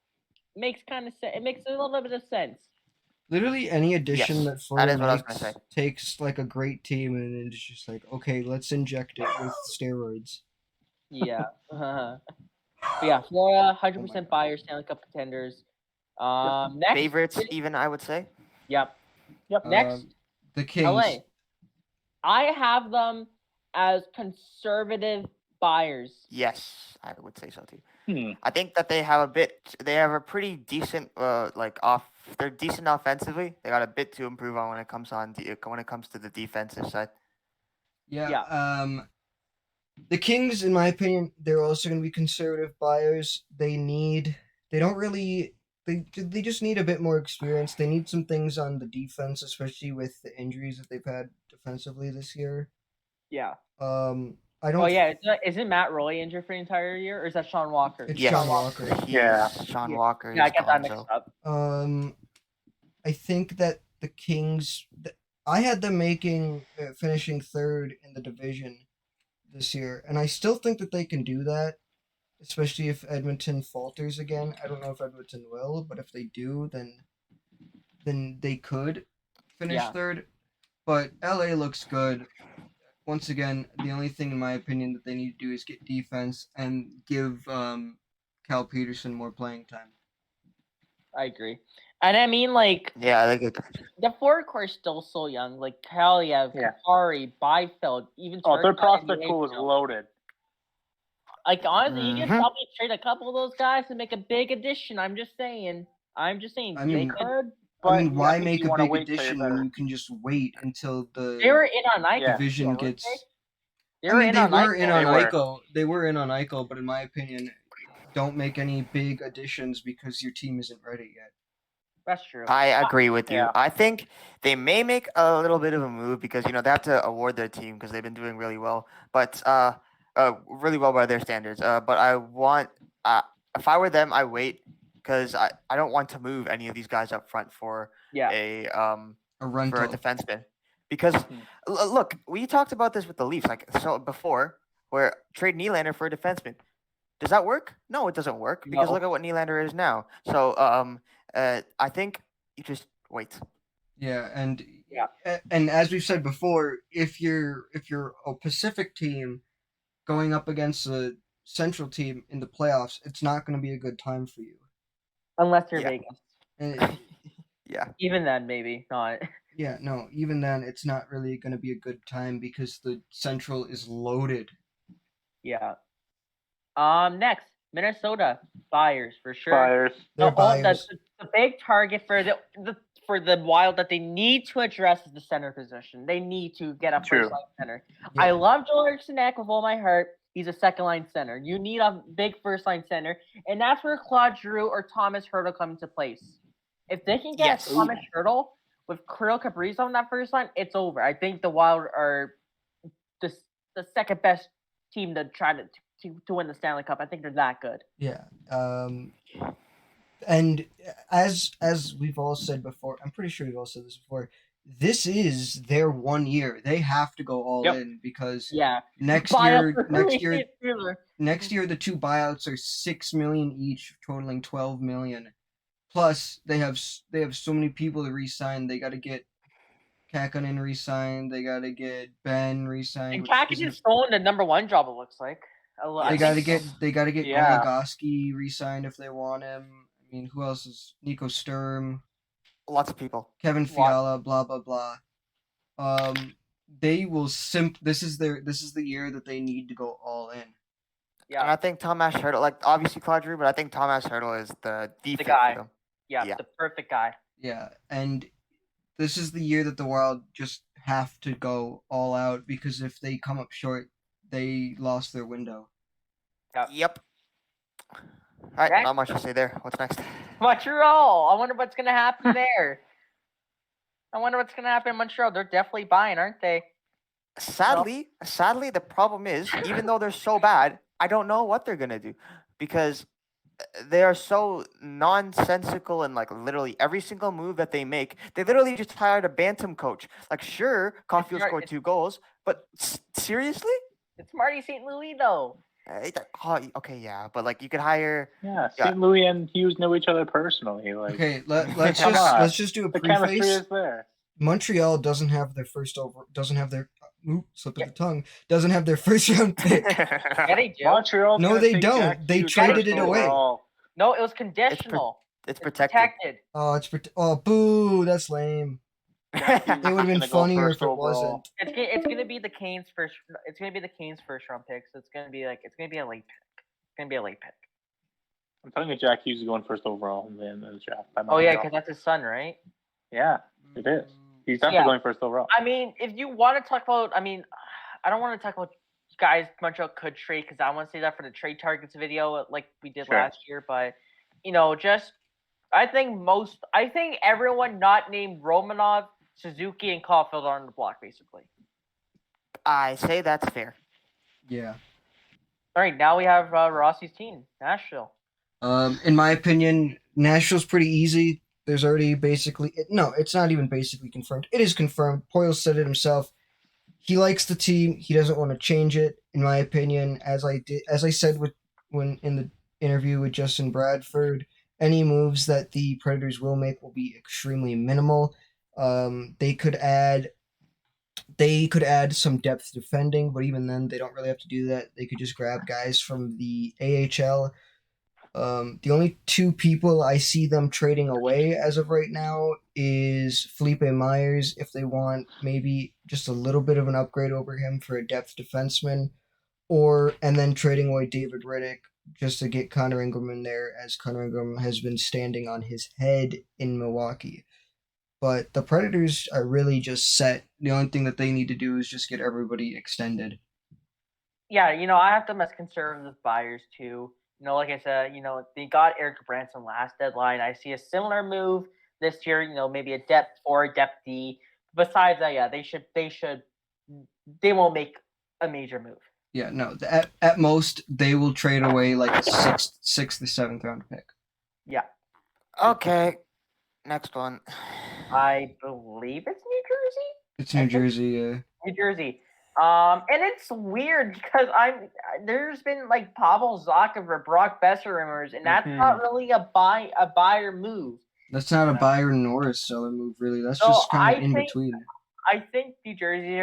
Speaker 1: Makes kind of sense. It makes a little bit of sense.
Speaker 2: Literally any addition
Speaker 3: Yes,
Speaker 2: that Florida
Speaker 3: that is what I was
Speaker 2: makes
Speaker 3: gonna say.
Speaker 2: takes like a great team and then it's just like, okay, let's inject it with steroids.
Speaker 1: Yeah. But yeah, Florida, 100%
Speaker 2: God.
Speaker 1: buyers, Stanley Cup contenders. Next.
Speaker 3: Favorites, even I would say.
Speaker 1: Yep. Next,
Speaker 2: The Kings.
Speaker 1: LA. I have them as conservative buyers.
Speaker 3: Yes, I would say so too.
Speaker 4: Hmm.
Speaker 3: I think that they have a pretty decent they're decent offensively. They got a bit to improve on when it comes to the defensive side.
Speaker 2: Yeah. The Kings, in my opinion, they're also going to be conservative buyers. They just need a bit more experience. They need some things on the defense, especially with the injuries that they've had defensively this year.
Speaker 1: Yeah.
Speaker 2: I don't.
Speaker 1: Oh yeah, isn't Matt Roy injured for the entire year, or is that Sean Walker?
Speaker 2: It's
Speaker 3: Yes.
Speaker 2: Sean Walker.
Speaker 4: Yeah.
Speaker 3: Sean Walker.
Speaker 1: Yeah, I
Speaker 3: is
Speaker 1: got that
Speaker 3: gone,
Speaker 1: mixed
Speaker 3: so-
Speaker 1: up.
Speaker 2: I think that the Kings. I had them finishing third in the division this year, and I still think that they can do that, especially if Edmonton falters again. I don't know if Edmonton will, but if they do, then they could finish third. But LA looks good. Once again, the only thing in my opinion that they need to do is get defense and give Cal Peterson more playing time.
Speaker 1: I agree. And I mean, like,
Speaker 3: Yeah, I think
Speaker 1: the forward core is still so young. Like, Kaliev,
Speaker 4: Yeah.
Speaker 1: Kapari, Byfield, even
Speaker 4: Their
Speaker 1: Turcotte
Speaker 4: prospect
Speaker 1: and
Speaker 4: pool is
Speaker 1: Yangel.
Speaker 4: loaded.
Speaker 1: Like, honestly, you
Speaker 3: Mhm.
Speaker 1: can probably trade a couple of those guys and make a big addition. I'm just saying.
Speaker 2: I
Speaker 1: They
Speaker 2: mean,
Speaker 1: could.
Speaker 4: But
Speaker 2: I mean, why
Speaker 4: think
Speaker 2: make
Speaker 4: you
Speaker 2: a
Speaker 4: wanna
Speaker 2: big
Speaker 4: wait till you're
Speaker 2: addition when
Speaker 4: better.
Speaker 2: you can just wait until
Speaker 1: They were
Speaker 2: the
Speaker 1: in on Eichel.
Speaker 4: Yeah.
Speaker 2: division
Speaker 1: weren't
Speaker 2: gets?
Speaker 1: They
Speaker 2: I
Speaker 1: were
Speaker 2: mean,
Speaker 1: in
Speaker 2: they
Speaker 1: on
Speaker 2: were
Speaker 1: Eichel.
Speaker 2: in on
Speaker 4: They were.
Speaker 2: Eichel. They were in on Eichel, but in my opinion, don't make any big additions because your team isn't ready yet.
Speaker 1: That's true.
Speaker 3: I agree with you.
Speaker 4: Yeah.
Speaker 3: I think they may make a little bit of a move because they have to award their team because they've been doing really well, but really well by their standards. But I want if I were them, I wait because I don't want to move any of these guys up front for a
Speaker 2: rental.
Speaker 3: for a defenseman because look, we talked about this with the Leafs before where trade Nylander for a defenseman. Does that work? No, it doesn't work because
Speaker 1: No.
Speaker 3: look at what Nylander is now. So I think you just wait.
Speaker 2: Yeah, and as we've said before, if you're a Pacific team going up against a Central team in the playoffs, it's not going to be a good time for you.
Speaker 1: Unless you're
Speaker 3: Yeah.
Speaker 1: Vegas.
Speaker 2: And
Speaker 3: Yeah.
Speaker 1: Even then, maybe not.
Speaker 2: yeah, no, even then, it's not really going to be a good time because the Central is loaded.
Speaker 1: Yeah. Next, Minnesota Fires for sure.
Speaker 4: Fires.
Speaker 2: They're buyers.
Speaker 1: The big target for the Wild that they need to address is the center position. They need to get a
Speaker 4: True.
Speaker 1: first line center.
Speaker 2: Yeah.
Speaker 1: I love Joel Eriksson Ek with all my heart. He's a second line center. You need a big first line center, and that's where Claude Giroux or Thomas Hertl come into place. If they can get
Speaker 3: Yes.
Speaker 1: Thomas Hertl with Kirill Kaprizov on that first line, it's over. I think the Wild are the second best team to try to win the Stanley Cup. I think they're that good.
Speaker 2: Yeah. And as we've all said before, I'm pretty sure we've all said this before. This is their 1 year. They have to go all in because next year the two buyouts are $6 million each, totaling $12 million. Plus they have so many people to re-sign. They got to get Kakkonen re-signed. They got to get Ben re-signed.
Speaker 1: And Kakkonen's stolen the number one job. It looks like.
Speaker 2: They got to get Goligoski re-signed if they want him. I mean, who else is Nico Sturm?
Speaker 3: Lots of people.
Speaker 2: Kevin Fiala, blah blah blah. They will this is the year that they need to go all in.
Speaker 3: Yeah. And I think Thomas Hertl, like obviously Claude Giroux, but I think Thomas Hertl is the defense
Speaker 1: guy.
Speaker 3: for them.
Speaker 1: Yeah, the perfect guy.
Speaker 2: Yeah, and this is the year that the Wild just have to go all out because if they come up short, they lost their window.
Speaker 3: Yep. All right, not much to say there. What's next?
Speaker 1: Montreal. I wonder what's going to happen there. I wonder what's going to happen in Montreal. They're definitely buying, aren't they?
Speaker 3: Sadly, the problem is, even though they're so bad, I don't know what they're going to do because they are so nonsensical and like literally every single move that they make, they literally just hired a bantam coach. Like, sure, Caulfield scored 2 goals, but seriously?
Speaker 1: It's Marty St. Louis, though.
Speaker 3: Okay, yeah, but like you could hire.
Speaker 4: Yeah, St. Louis and Hughes know each other personally. Like,
Speaker 2: okay, let's just do a
Speaker 4: the
Speaker 2: preface.
Speaker 4: chemistry is there.
Speaker 2: Montreal doesn't have their first round pick.
Speaker 1: Yeah, they do.
Speaker 4: Montreal.
Speaker 2: No, they don't. They traded it away.
Speaker 1: No, it was conditional.
Speaker 3: It's protected.
Speaker 2: Oh, boo! That's lame. It would have been funnier if it wasn't.
Speaker 1: It's gonna be the Canes first. It's gonna be the Canes first round pick. So it's gonna be a late pick. It's gonna be a late pick.
Speaker 4: I'm telling you, Jack Hughes is going first overall in the draft.
Speaker 1: Oh yeah, because that's his son, right?
Speaker 4: Yeah, it is. He's definitely going first overall.
Speaker 1: I mean, if you want to talk about, I don't want to talk about guys Montreal could trade because I want to say that for the trade targets video like we did last year. But I think everyone not named Romanov, Suzuki, and Caulfield are on the block, basically.
Speaker 3: I say that's fair.
Speaker 2: Yeah.
Speaker 1: All right, now we have Rossi's team, Nashville.
Speaker 2: In my opinion, Nashville's pretty easy. There's already it's not even basically confirmed. It is confirmed. Poyle said it himself. He likes the team. He doesn't want to change it. In my opinion, as I said when in the interview with Justin Bradford, any moves that the Predators will make will be extremely minimal. They could add some depth defending, but even then, they don't really have to do that. They could just grab guys from the AHL. The only 2 people I see them trading away as of right now is Felipe Myers, if they want maybe just a little bit of an upgrade over him for a depth defenseman, and then trading away David Riddick just to get Connor Ingram in there, as Connor Ingram has been standing on his head in Milwaukee. But the Predators are really just set. The only thing that they need to do is just get everybody extended.
Speaker 1: Yeah, I have them as conservative buyers too. Like I said, they got Eric Branson last deadline. I see a similar move this year. Maybe a depth or a depth D. Besides that, yeah, they won't make a major move.
Speaker 2: Yeah, no. At most, they will trade away like a sixth or 7th round pick.
Speaker 1: Yeah.
Speaker 3: Okay. Next one.
Speaker 1: I believe it's New Jersey.
Speaker 2: It's New Jersey, yeah.
Speaker 1: New Jersey. And it's weird because there's been like Pavel Zacha or Brock Besser rumors, and that's not really a buyer move.
Speaker 2: That's not a buyer nor a seller move, really. That's just kind of in between.
Speaker 1: I think New Jersey.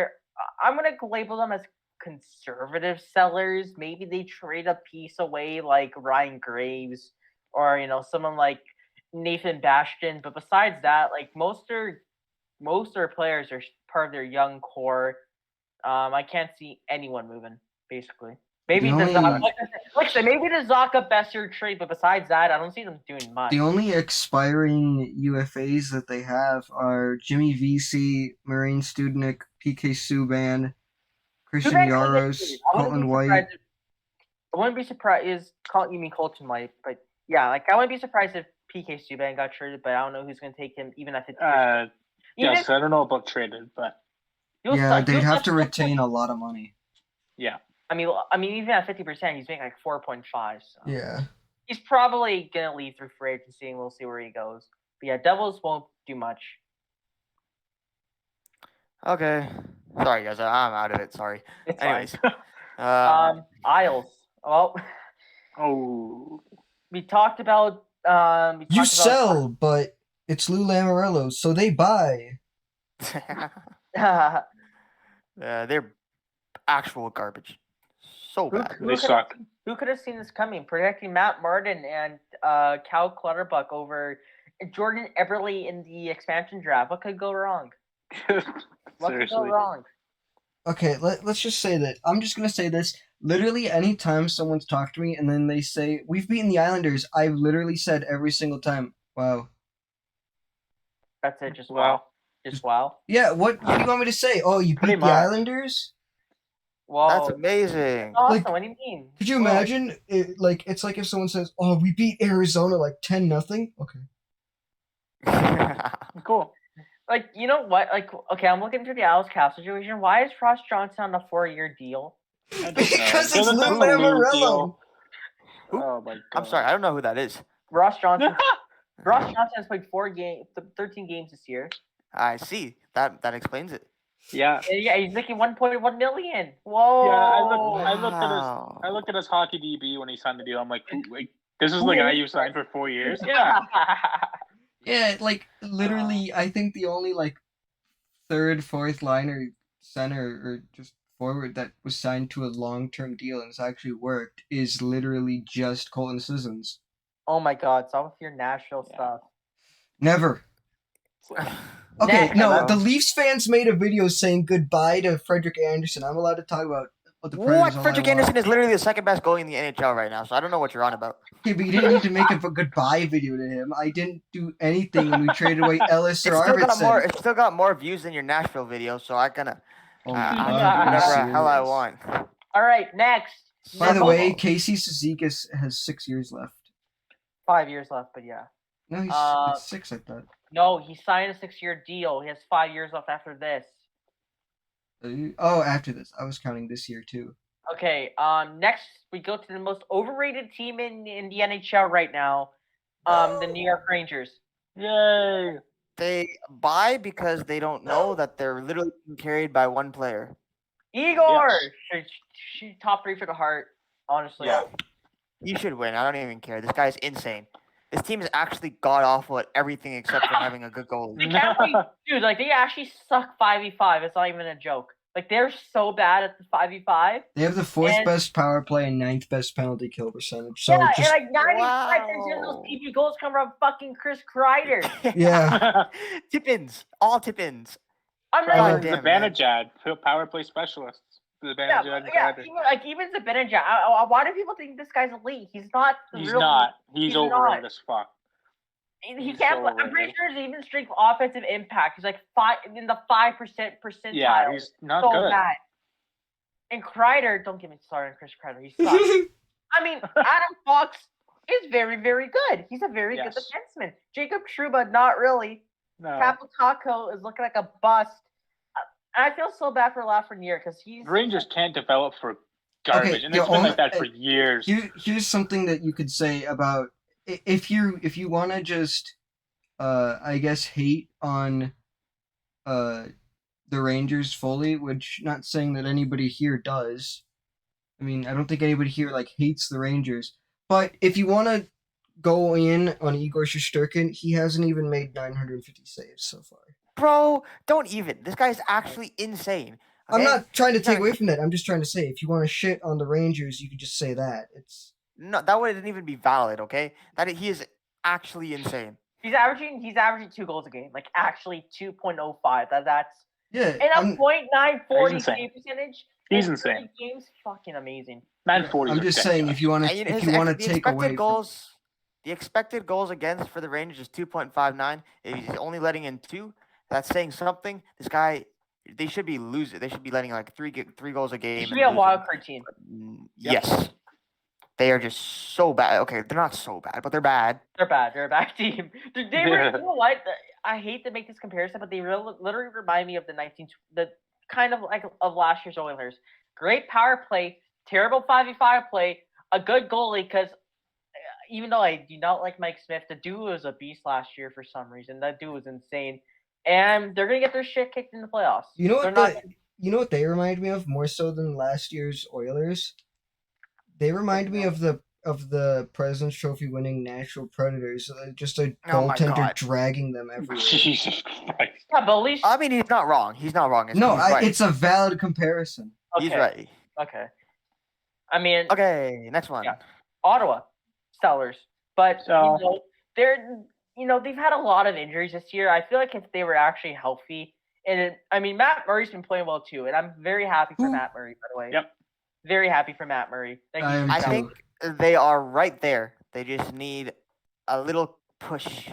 Speaker 1: I'm gonna label them as conservative sellers. Maybe they trade a piece away like Ryan Graves or someone like Nathan Bastian. But besides that, like most of their players are part of their young core. I can't see anyone moving basically. Maybe
Speaker 2: The
Speaker 1: the
Speaker 2: only-
Speaker 1: Zaka, like I said, maybe the Zaka Besser trade, but besides that, I don't see them doing much.
Speaker 2: The only expiring UFAs that they have are Jimmy Vesey, Marine Studnik, PK Subban, Christian
Speaker 1: Subban's
Speaker 2: Yaros,
Speaker 1: undefeated. I wouldn't
Speaker 2: Colton
Speaker 1: be
Speaker 2: White.
Speaker 1: surprised I wouldn't be surprised. You mean Colton White? But yeah, like I wouldn't be surprised if PK Subban got traded, but I don't know who's going to take him even at 50%.
Speaker 4: Yes, I don't know about traded, but
Speaker 2: Yeah, they'd have to retain a lot of money.
Speaker 4: yeah.
Speaker 1: I mean, even at 50%, he's making like 4.5. So
Speaker 2: Yeah.
Speaker 1: he's probably gonna leave through free agency, and we'll see where he goes. But yeah, Devils won't do much.
Speaker 3: Okay. Sorry, guys. I'm out of it. Sorry.
Speaker 1: It's
Speaker 3: Anyways.
Speaker 1: fine. Isles. Well,
Speaker 4: Oh.
Speaker 1: we talked about.
Speaker 2: You sell, but it's Lou Lamoriello, so they buy.
Speaker 3: They're actual garbage. So bad.
Speaker 4: They suck.
Speaker 1: Who could have seen this coming? Projecting Matt Martin and Cal Clutterbuck over Jordan Eberle in the expansion draft. What could go wrong? What could go wrong?
Speaker 2: Okay, let's just say that. I'm just going to say this. Literally, anytime someone's talked to me and then they say, we've beaten the Islanders, I've literally said every single time, wow.
Speaker 1: That's it, just wow. Just wow.
Speaker 2: Yeah, what do you want me to say? Oh, you beat the Islanders?
Speaker 1: Whoa.
Speaker 3: That's amazing.
Speaker 1: Awesome. What do you mean?
Speaker 2: Could you imagine? It's like if someone says, "Oh, we beat Arizona like 10-0." Okay.
Speaker 3: Cool.
Speaker 1: Like, you know what? Like, okay, I'm looking through the Alice Cal situation. Why is Ross Johnson on a 4-year deal?
Speaker 2: Because it's Lou Lamoriello.
Speaker 4: Oh my god.
Speaker 3: I'm sorry, I don't know who that is.
Speaker 1: Ross Johnson. Ross Johnson has played 13 games this year.
Speaker 3: I see. That explains it.
Speaker 4: Yeah.
Speaker 1: Yeah, he's making 1.1 million. Whoa.
Speaker 4: Yeah, I looked at his hockey DB when he signed the deal. I'm like, this is the guy you signed for 4 years? Yeah.
Speaker 2: Yeah, like literally, I think the only like third, fourth liner, center, or just forward that was signed to a long-term deal and has actually worked is literally just Colton Sissons.
Speaker 1: Oh my god, stop with your Nashville stuff.
Speaker 2: Never. Okay,
Speaker 1: Next.
Speaker 2: no, the Leafs fans made a video saying goodbye to Frederik Andersen. I'm allowed to talk about the Predators.
Speaker 3: What? Frederik Andersen is literally the second best goalie in the NHL right now, so I don't know what you're on about.
Speaker 2: Okay, but you didn't need to make a goodbye video to him. I didn't do anything when we traded away Ellis or Arvidsson.
Speaker 3: It's still got more views than your Nashville video, so I kind of
Speaker 2: Oh
Speaker 3: do
Speaker 2: my God,
Speaker 3: whatever the
Speaker 2: serious?
Speaker 3: hell I want.
Speaker 1: All right, next.
Speaker 2: By the way, Casey Cizikas has 6 years left.
Speaker 1: 5 years left, but yeah.
Speaker 2: No, it's 6, I thought.
Speaker 1: No, he signed a 6-year deal. He has 5 years left after this.
Speaker 2: Oh, after this. I was counting this year, too.
Speaker 1: Okay, next we go to the most overrated team in the NHL right now, the New York Rangers.
Speaker 4: Yay!
Speaker 3: They buy because they don't know that they're literally being carried by one player.
Speaker 1: Igor! Top 3 for the Heart, honestly.
Speaker 4: Yeah.
Speaker 3: You should win. I don't even care. This guy's insane. This team is actually god-awful at everything except for having a good goalie.
Speaker 1: They can't play, dude, like, they actually suck 5v5. It's not even a joke. Like, they're so bad at the 5v5.
Speaker 2: They have the 4th best power play and 9th best penalty kill percentage. So
Speaker 1: yeah,
Speaker 2: just,
Speaker 1: and like 95% of those PB goals come from fucking Chris Kreider.
Speaker 2: yeah.
Speaker 3: Tip-ins. All tip-ins.
Speaker 1: I'm
Speaker 2: God
Speaker 1: like,
Speaker 4: The Banajad, power play specialists. The Banajad.
Speaker 1: Even Zibanejad. Why do people think this guy's elite? He's not.
Speaker 4: He's not. He's overrated as fuck.
Speaker 1: He can't. I'm pretty sure his even strength offensive impact. He's like in the 5% percentile.
Speaker 4: Yeah, he's not
Speaker 1: so
Speaker 4: good.
Speaker 1: bad. And Kreider, don't get me started on Chris Kreider. He sucks. I mean, Adam Fox is very, very good. He's a very good defenseman. Jacob Trouba, not really.
Speaker 4: No.
Speaker 1: Capo Taco is looking like a bust. I feel so bad for Lafreniere because he's.
Speaker 4: Rangers can't develop for garbage, and it's been like that for years.
Speaker 2: Here's something that you could say about if you want to just, I guess, hate on, the Rangers fully, which not saying that anybody here does. I mean, I don't think anybody here like hates the Rangers. But if you want to go in on Igor Shesterkin, he hasn't even made 950 saves so far.
Speaker 3: Bro, don't even. This guy's actually insane.
Speaker 2: I'm
Speaker 3: okay?
Speaker 2: not trying to
Speaker 3: He's
Speaker 2: take
Speaker 3: not-
Speaker 2: away from that. I'm just trying to say, if you want to shit on the Rangers, you could just say that. It's
Speaker 3: No, that wouldn't even be valid, okay? He is actually insane.
Speaker 1: He's averaging 2 goals a game, like actually 2.05. That's
Speaker 2: yeah.
Speaker 1: and a .940
Speaker 4: insane.
Speaker 1: save percentage.
Speaker 4: He's
Speaker 1: in
Speaker 4: insane.
Speaker 1: 30 games, fucking amazing.
Speaker 4: 940.
Speaker 2: I'm just saying, if you want to,
Speaker 3: And
Speaker 2: if you want to
Speaker 3: the
Speaker 2: take
Speaker 3: expected
Speaker 2: away
Speaker 3: goals, the expected goals against for the Rangers is 2.59. If he's only letting in 2, that's saying something. This guy, they should be losing. They should be letting like 3 goals a
Speaker 1: He
Speaker 3: game.
Speaker 1: should be a wild card team.
Speaker 3: Yep. Yes. They are just so bad. Okay, they're not so bad, but they're bad.
Speaker 1: They're bad. They're a bad team. You know what? I hate to make this comparison, but they literally remind me of the kind of like of last year's Oilers. Great power play, terrible 5v5 play, a good goalie. Because even though I do not like Mike Smith, the dude was a beast last year for some reason. That dude was insane, and they're gonna get their shit kicked in the playoffs.
Speaker 2: You know
Speaker 1: They're
Speaker 2: what? You know what they remind me of more so than last year's Oilers? They remind me of the President's Trophy winning Nashville Predators. Just a
Speaker 3: Oh my
Speaker 2: goaltender
Speaker 3: God.
Speaker 2: dragging them everywhere.
Speaker 4: Jesus Christ.
Speaker 1: Yeah, but at least
Speaker 3: I mean, he's not wrong. He's not wrong.
Speaker 2: No,
Speaker 3: he's right.
Speaker 2: it's a valid comparison.
Speaker 1: okay.
Speaker 3: He's right.
Speaker 1: Okay. I mean,
Speaker 3: Okay, next one.
Speaker 1: Yeah. Ottawa Stellars, but
Speaker 4: So-
Speaker 1: they've had a lot of injuries this year. I feel like if they were actually healthy, Matt Murray's been playing well too, and I'm very happy for
Speaker 2: Who?
Speaker 1: Matt Murray, by the way.
Speaker 4: Yep.
Speaker 1: Very happy for Matt Murray. Thank you.
Speaker 2: am
Speaker 3: I
Speaker 2: too.
Speaker 3: think they are right there. They just need a little push.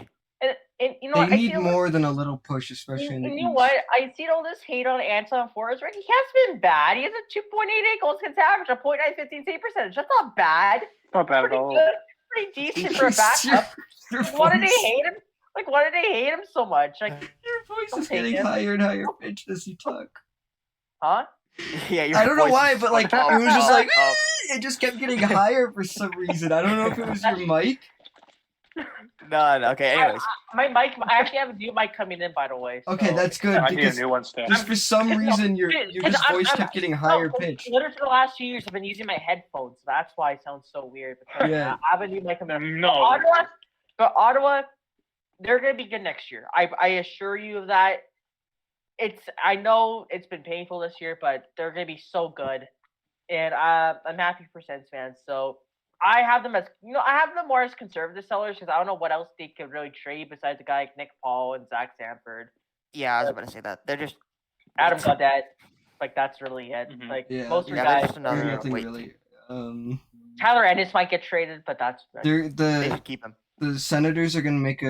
Speaker 1: And you know what?
Speaker 2: They
Speaker 1: I
Speaker 2: need
Speaker 1: see all
Speaker 2: more than a little push,
Speaker 1: this,
Speaker 2: especially in the
Speaker 1: and you know
Speaker 2: East.
Speaker 1: what? I see all this hate on Anton Forsberg. He has been bad. He has a 2.88 goals against average, a .915 save percentage. That's not bad.
Speaker 4: Not bad at
Speaker 1: Pretty
Speaker 4: all.
Speaker 1: good. Pretty decent for a backup.
Speaker 2: Your
Speaker 1: Why did they
Speaker 2: voice-
Speaker 1: hate him? Like, why did they hate him so much? Like,
Speaker 2: Your voice
Speaker 1: Don't
Speaker 2: is
Speaker 1: take
Speaker 2: getting
Speaker 1: it.
Speaker 2: higher and higher pitched as you talk.
Speaker 1: huh?
Speaker 3: Yeah, your
Speaker 2: I don't know
Speaker 3: voice
Speaker 2: why,
Speaker 3: is
Speaker 2: but like
Speaker 3: up,
Speaker 2: it was just
Speaker 3: up,
Speaker 2: like
Speaker 3: up.
Speaker 2: it just kept getting higher for some reason. I don't know if it was your mic.
Speaker 3: No, okay. Anyways,
Speaker 1: My mic, I actually have a new mic coming in, by the way.
Speaker 2: Okay,
Speaker 1: so-
Speaker 2: that's good
Speaker 4: I need a
Speaker 2: because
Speaker 4: new one still.
Speaker 2: just for some reason your
Speaker 1: Because
Speaker 2: just voice kept getting higher pitched.
Speaker 1: Literally for the last 2 years, I've been using my headphones. So that's why it sounds so weird. Because
Speaker 2: Yeah.
Speaker 1: I have a new mic coming in.
Speaker 4: No.
Speaker 1: Ottawa, they're gonna be good next year. I assure you of that. I know it's been painful this year, but they're gonna be so good, and I'm happy for Sens fans. So I have them as I have them more as conservative sellers because I don't know what else they could really trade besides a guy like Nick Paul and Zach Sanford,
Speaker 3: yeah, I was about to say that. They're just
Speaker 1: Adam Gaudette. Like that's really it.
Speaker 4: Mhm.
Speaker 1: Like
Speaker 2: Yeah,
Speaker 1: most of the
Speaker 3: yeah, they're
Speaker 1: guys.
Speaker 3: just another
Speaker 2: There's nothing
Speaker 3: wait.
Speaker 2: really.
Speaker 1: Tyler Ennis might get traded, but that's
Speaker 2: They're
Speaker 3: They
Speaker 2: the
Speaker 3: should keep him.
Speaker 2: the Senators are gonna make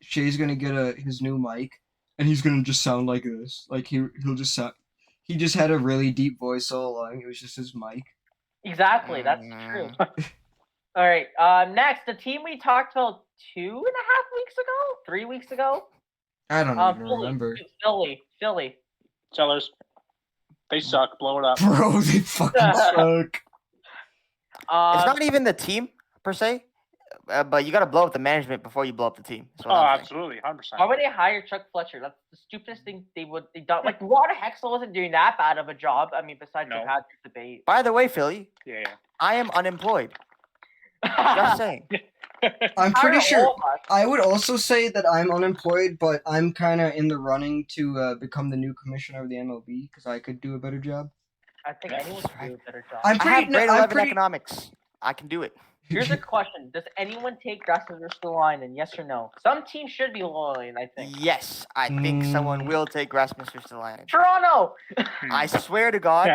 Speaker 2: Shea's gonna get his new mic, and he's gonna just sound like this. Like he'll just sound. He just had a really deep voice all along. It was just his mic.
Speaker 1: Exactly, that's true. All right. Next, the team we talked about 2.5 weeks ago, 3 weeks ago.
Speaker 2: I don't even remember.
Speaker 1: Philly.
Speaker 4: Sellers. They suck. Blow it up.
Speaker 2: Bro, they fucking suck.
Speaker 3: It's not even the team per se, but you got to blow up the management before you blow up the team. That's what
Speaker 4: Oh,
Speaker 3: I'm saying.
Speaker 4: absolutely. 100%.
Speaker 1: Why would they hire Chuck Fletcher? That's the stupidest thing they done. Like Ron Hextall wasn't doing that bad of a job. I mean, besides
Speaker 4: No.
Speaker 1: the Patrick debate.
Speaker 3: By the way, Philly,
Speaker 4: Yeah.
Speaker 3: I am unemployed. Just saying.
Speaker 2: I'm pretty
Speaker 1: All
Speaker 2: sure.
Speaker 1: of us.
Speaker 2: I would also say that I'm unemployed, but I'm kind of in the running to become the new commissioner of the MLB because I could do a better job.
Speaker 1: I think
Speaker 4: That's
Speaker 1: anyone could do a better job.
Speaker 2: I'm
Speaker 3: I have
Speaker 2: pretty.
Speaker 3: grade
Speaker 2: I'm
Speaker 3: 11
Speaker 2: pretty.
Speaker 3: economics. I can do it.
Speaker 1: Here's a question: does anyone take Rasmus Ristolainen? Yes or no? Some teams should be loyal, I think.
Speaker 3: Yes, I think someone will take Rasmus Ristolainen.
Speaker 1: Toronto.
Speaker 3: I swear to God.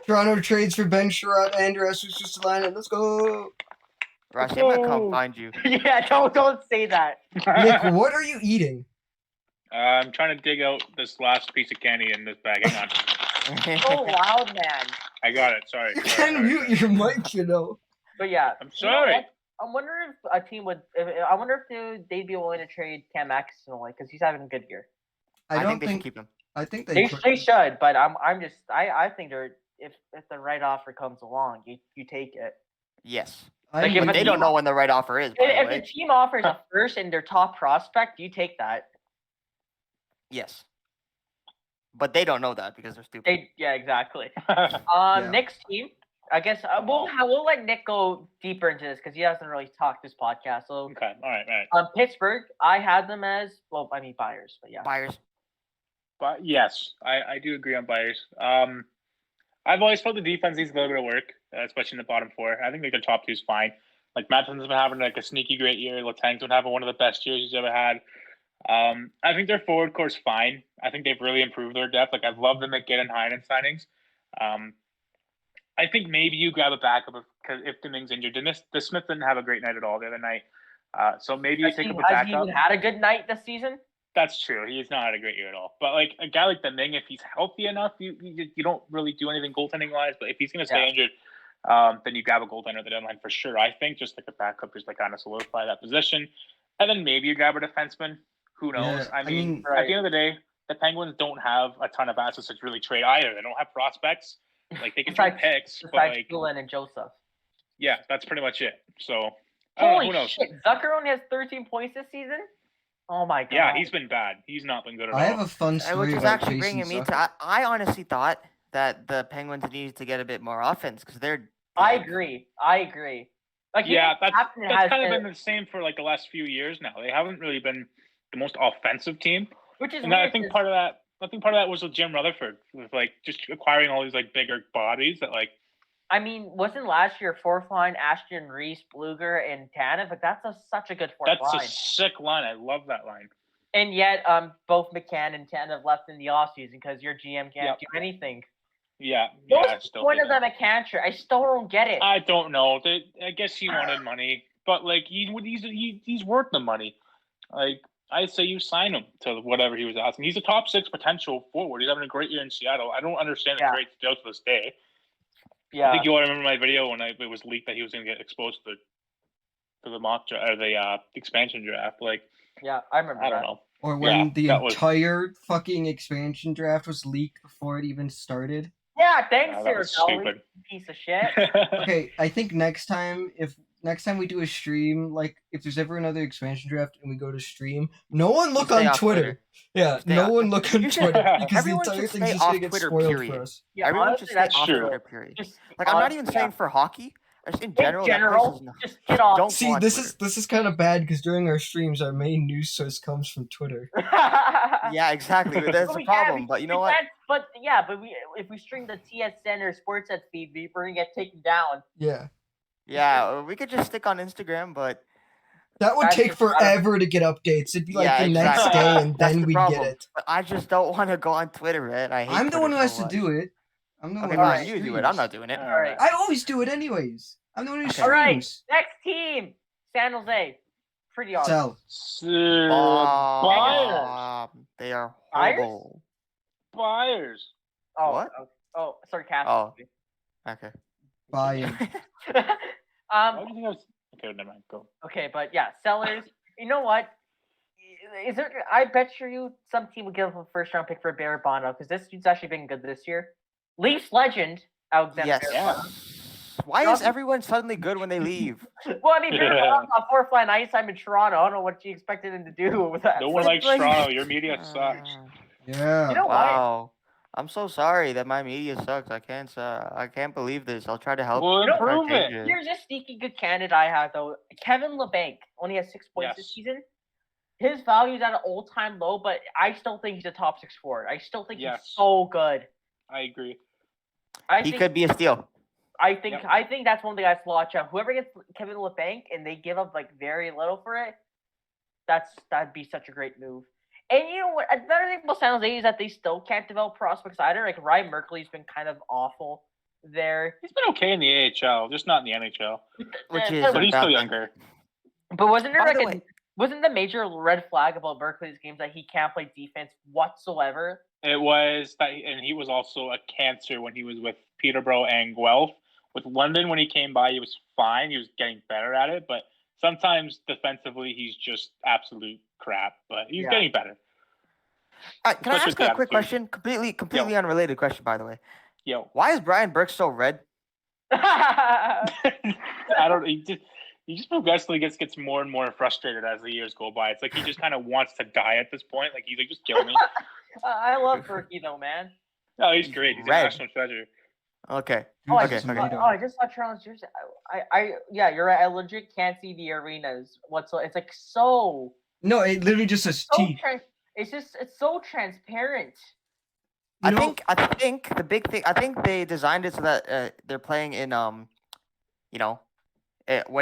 Speaker 2: Toronto trades for Ben Sherratt and Rasmus Ristolainen. Let's go.
Speaker 3: Rashi, I'm gonna come find you.
Speaker 1: Yeah, don't say that.
Speaker 2: Nick, what are you eating?
Speaker 4: I'm trying to dig out this last piece of candy in this bag. Hang on.
Speaker 1: So loud, man.
Speaker 4: I got it. Sorry.
Speaker 2: You
Speaker 4: sorry,
Speaker 2: can
Speaker 4: sorry,
Speaker 2: mute
Speaker 4: sorry.
Speaker 2: your mic, you know.
Speaker 1: But yeah,
Speaker 4: I'm
Speaker 1: you know
Speaker 4: sorry.
Speaker 1: what? I'm wondering if a team would. I wonder if they'd be willing to trade Cam Atkinson away because he's having a good year.
Speaker 2: I
Speaker 3: I
Speaker 2: don't
Speaker 3: think they should
Speaker 2: think.
Speaker 3: keep him.
Speaker 2: I think
Speaker 1: They
Speaker 2: could.
Speaker 1: should, but I think if the right offer comes along, you take it.
Speaker 3: Yes.
Speaker 1: Like, if
Speaker 2: I'm-
Speaker 1: a
Speaker 3: But they
Speaker 1: team-
Speaker 3: don't know when the right offer is, by the
Speaker 1: If
Speaker 3: way.
Speaker 1: the team offers a first and their top prospect, you take that.
Speaker 3: Yes. But they don't know that because they're stupid.
Speaker 1: Yeah, exactly.
Speaker 2: Yeah.
Speaker 1: Next team, I guess we'll let Nick go deeper into this because he hasn't really talked this podcast. So,
Speaker 4: Okay. All right.
Speaker 1: Pittsburgh, I had them as Buyers, but yeah.
Speaker 3: Buyers.
Speaker 4: But yes, I do agree on Byers. I've always felt the defense needs a little bit of work, especially in the bottom four. I think like the top two is fine. Like Madsen's been having like a sneaky great year. Letang's been having one of the best years he's ever had. I think their forward core's fine. I think they've really improved their depth. Like I've loved the McGinn and Heinen signings. I think maybe you grab a backup if Deming's injured. The Smith didn't have a great night at all the other night. So maybe you take up a backup.
Speaker 1: Has he even had a good night this season?
Speaker 4: That's true. He's not had a great year at all. But like a guy like Deming, if he's healthy enough, you don't really do anything goaltending wise. But if he's going to stay injured, then you grab a goaltender at the deadline for sure. I think just like a backup, just like kind of solidify that position, and then maybe you grab a defenseman. Who knows?
Speaker 2: Yeah,
Speaker 4: I mean, at the end of the day, the Penguins don't have a ton of assets to really trade either. They don't have prospects. Like they can trade picks, but like
Speaker 1: Glenn and Joseph.
Speaker 4: Yeah, that's pretty much it. So
Speaker 1: holy
Speaker 4: who knows?
Speaker 1: Shit, Zucker only has 13 points this season. Oh my god.
Speaker 4: Yeah, he's been bad. He's not been good at all.
Speaker 2: I have a fun story
Speaker 3: Which is
Speaker 2: about
Speaker 3: actually
Speaker 2: Jason
Speaker 3: bringing me
Speaker 2: Zucker.
Speaker 3: to. I honestly thought that the Penguins needed to get a bit more offense because they're.
Speaker 1: I agree. Like
Speaker 4: yeah, that's kind of been the same for like the last few years now. They haven't really been the most offensive team,
Speaker 1: which is.
Speaker 4: And I think part of that was with Jim Rutherford, with like just acquiring all these like bigger bodies that like.
Speaker 1: I mean, wasn't last year fourth line Ashton, Reese, Bluger, and Tanev? But that's such a good fourth line.
Speaker 4: That's a sick line. I love that line.
Speaker 1: And yet, both McCann and Tanev left in the offseason because your GM can't do anything.
Speaker 4: Yeah.
Speaker 1: What's the point of the McCann trade? I still don't get it.
Speaker 4: I don't know. I guess he wanted money, but like he's worth the money. Like I say, you sign him to whatever he was asking. He's a top 6 potential forward. He's having a great year in Seattle. I don't understand the trade still to this day.
Speaker 1: Yeah.
Speaker 4: I think you all remember my video when it was leaked that he was going to get exposed to the mock draft or the expansion draft. Like,
Speaker 1: yeah, I remember.
Speaker 4: I don't know.
Speaker 2: Or when the entire fucking expansion draft was leaked before it even started.
Speaker 1: Yeah, thanks,
Speaker 4: stupid
Speaker 1: piece of shit.
Speaker 2: Okay, I think next time we do a stream, like if there's ever another expansion draft and we go to stream, no one look on Twitter. Yeah, no one look on Twitter because the entire thing's just gonna get spoiled for us.
Speaker 3: Yeah, everyone should stay off Twitter. Period. Like I'm not even saying for hockey. Just in general,
Speaker 1: just get off.
Speaker 3: Don't
Speaker 2: see, this is kind of bad because during our streams, our main news source comes from Twitter.
Speaker 3: Yeah, exactly. That's the problem. But you know what?
Speaker 1: But if we stream the TSN or Sportsnet feed, we're gonna get taken down.
Speaker 2: Yeah.
Speaker 3: Yeah, we could just stick on Instagram, but
Speaker 2: that would take forever to get updates. It'd be like the next day, and then we get it.
Speaker 3: But I just don't want to go on Twitter, man.
Speaker 2: I'm the one who has to do it. I'm the one who
Speaker 3: has to do it. I'm not doing it.
Speaker 1: All right.
Speaker 2: I always do it anyways. I'm the one who streams.
Speaker 1: All right, next team, San Jose. Pretty awesome.
Speaker 4: Buyers.
Speaker 3: They are horrible.
Speaker 4: Buyers.
Speaker 1: Oh,
Speaker 3: what?
Speaker 1: Oh, sarcastic.
Speaker 3: Oh, okay.
Speaker 2: Buying.
Speaker 4: Why do you think I was... Okay, never mind. Go.
Speaker 1: Okay, but yeah, sellers. You know what? Is there? I bet you some team would give up a first-round pick for Barrett Bono because this dude's actually been good this year. Leafs legend Alexander.
Speaker 3: Yes. Why is everyone suddenly good when they leave?
Speaker 1: Well, I mean, Barrett Bono's on fourth line ice. I'm in Toronto. I don't know what you expected him to do with that.
Speaker 4: No one likes Toronto. Your media sucks.
Speaker 2: Yeah.
Speaker 1: You know
Speaker 3: wow. I'm so sorry that my media sucks. I can't believe this. I'll try to help.
Speaker 4: Well, improve it.
Speaker 1: Here's a sneaky good candidate I have though. Kevin LeBanc only has 6 points this season. His value is at an all-time low, but I still think he's a top 6 forward. I still think he's so good.
Speaker 4: I agree.
Speaker 3: He could be a steal.
Speaker 1: I think that's one of the guys to watch out. Whoever gets Kevin LeBanc and they give up like very little for it, that'd be such a great move. And you know what? Another thing about San Jose is that they still can't develop prospects either. Like Ryan Merkley's been kind of awful there.
Speaker 4: He's been okay in the AHL, just not in the NHL.
Speaker 3: But
Speaker 4: he's still younger.
Speaker 1: But wasn't the major red flag about Merkley's games that he can't play defense whatsoever?
Speaker 4: It was that, and he was also a cancer when he was with Peterborough and Guelph. With London, when he came by, he was fine. He was getting better at it, but sometimes defensively, he's just absolute crap. But he's getting better.
Speaker 3: All right, can I ask a quick question? Completely unrelated question, by the way.
Speaker 4: Yo,
Speaker 3: why is Brian Burke so red?
Speaker 4: I don't. He just progressively gets more and more frustrated as the years go by. It's like he just kind of wants to die at this point. Like he's like, just kill me.
Speaker 1: I love Berkey though, man.
Speaker 4: Oh, he's great. He's a national treasure.
Speaker 3: Okay.
Speaker 1: I just saw Toronto's jersey. You're right. I legit can't see the arenas whatsoever. It's like so.
Speaker 2: No, it literally just says T.
Speaker 1: it's so transparent.
Speaker 3: I think the big thing. I think they designed it so that they're playing in where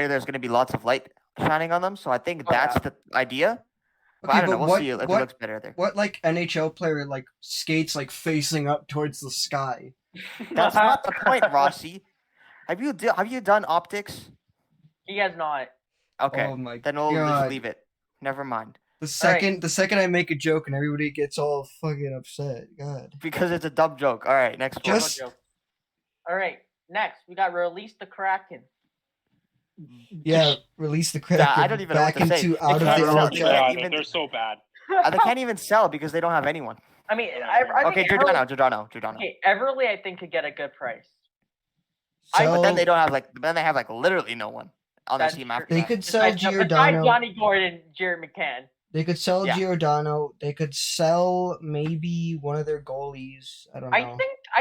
Speaker 3: there's going to be lots of light shining on them. So I think that's the idea. But I don't know. We'll see if it looks better there.
Speaker 2: What NHL player skates facing up towards the sky?
Speaker 3: That's not the point, Rossi. Have you done optics?
Speaker 1: He has not.
Speaker 2: Okay.
Speaker 3: Oh my then we'll just leave it. Never mind.
Speaker 2: The second I make a joke and everybody gets all fucking upset. God.
Speaker 3: Because it's a dumb joke. All right, next one.
Speaker 1: All right, next we got release the Kraken.
Speaker 2: Yeah, release the Kraken.
Speaker 3: I don't even know what to say.
Speaker 2: Out of the
Speaker 4: NHL. They're so bad.
Speaker 3: They can't even sell because they don't have anyone.
Speaker 1: I mean,
Speaker 3: okay, Giordano.
Speaker 1: Okay, Everly, I think could get a good price.
Speaker 3: But then they don't have literally no one on the team after.
Speaker 2: They could sell Giordano.
Speaker 1: Johnny Gordon, Jared McCann.
Speaker 2: They could sell Giordano. They could sell maybe one of their goalies. I don't know.
Speaker 1: I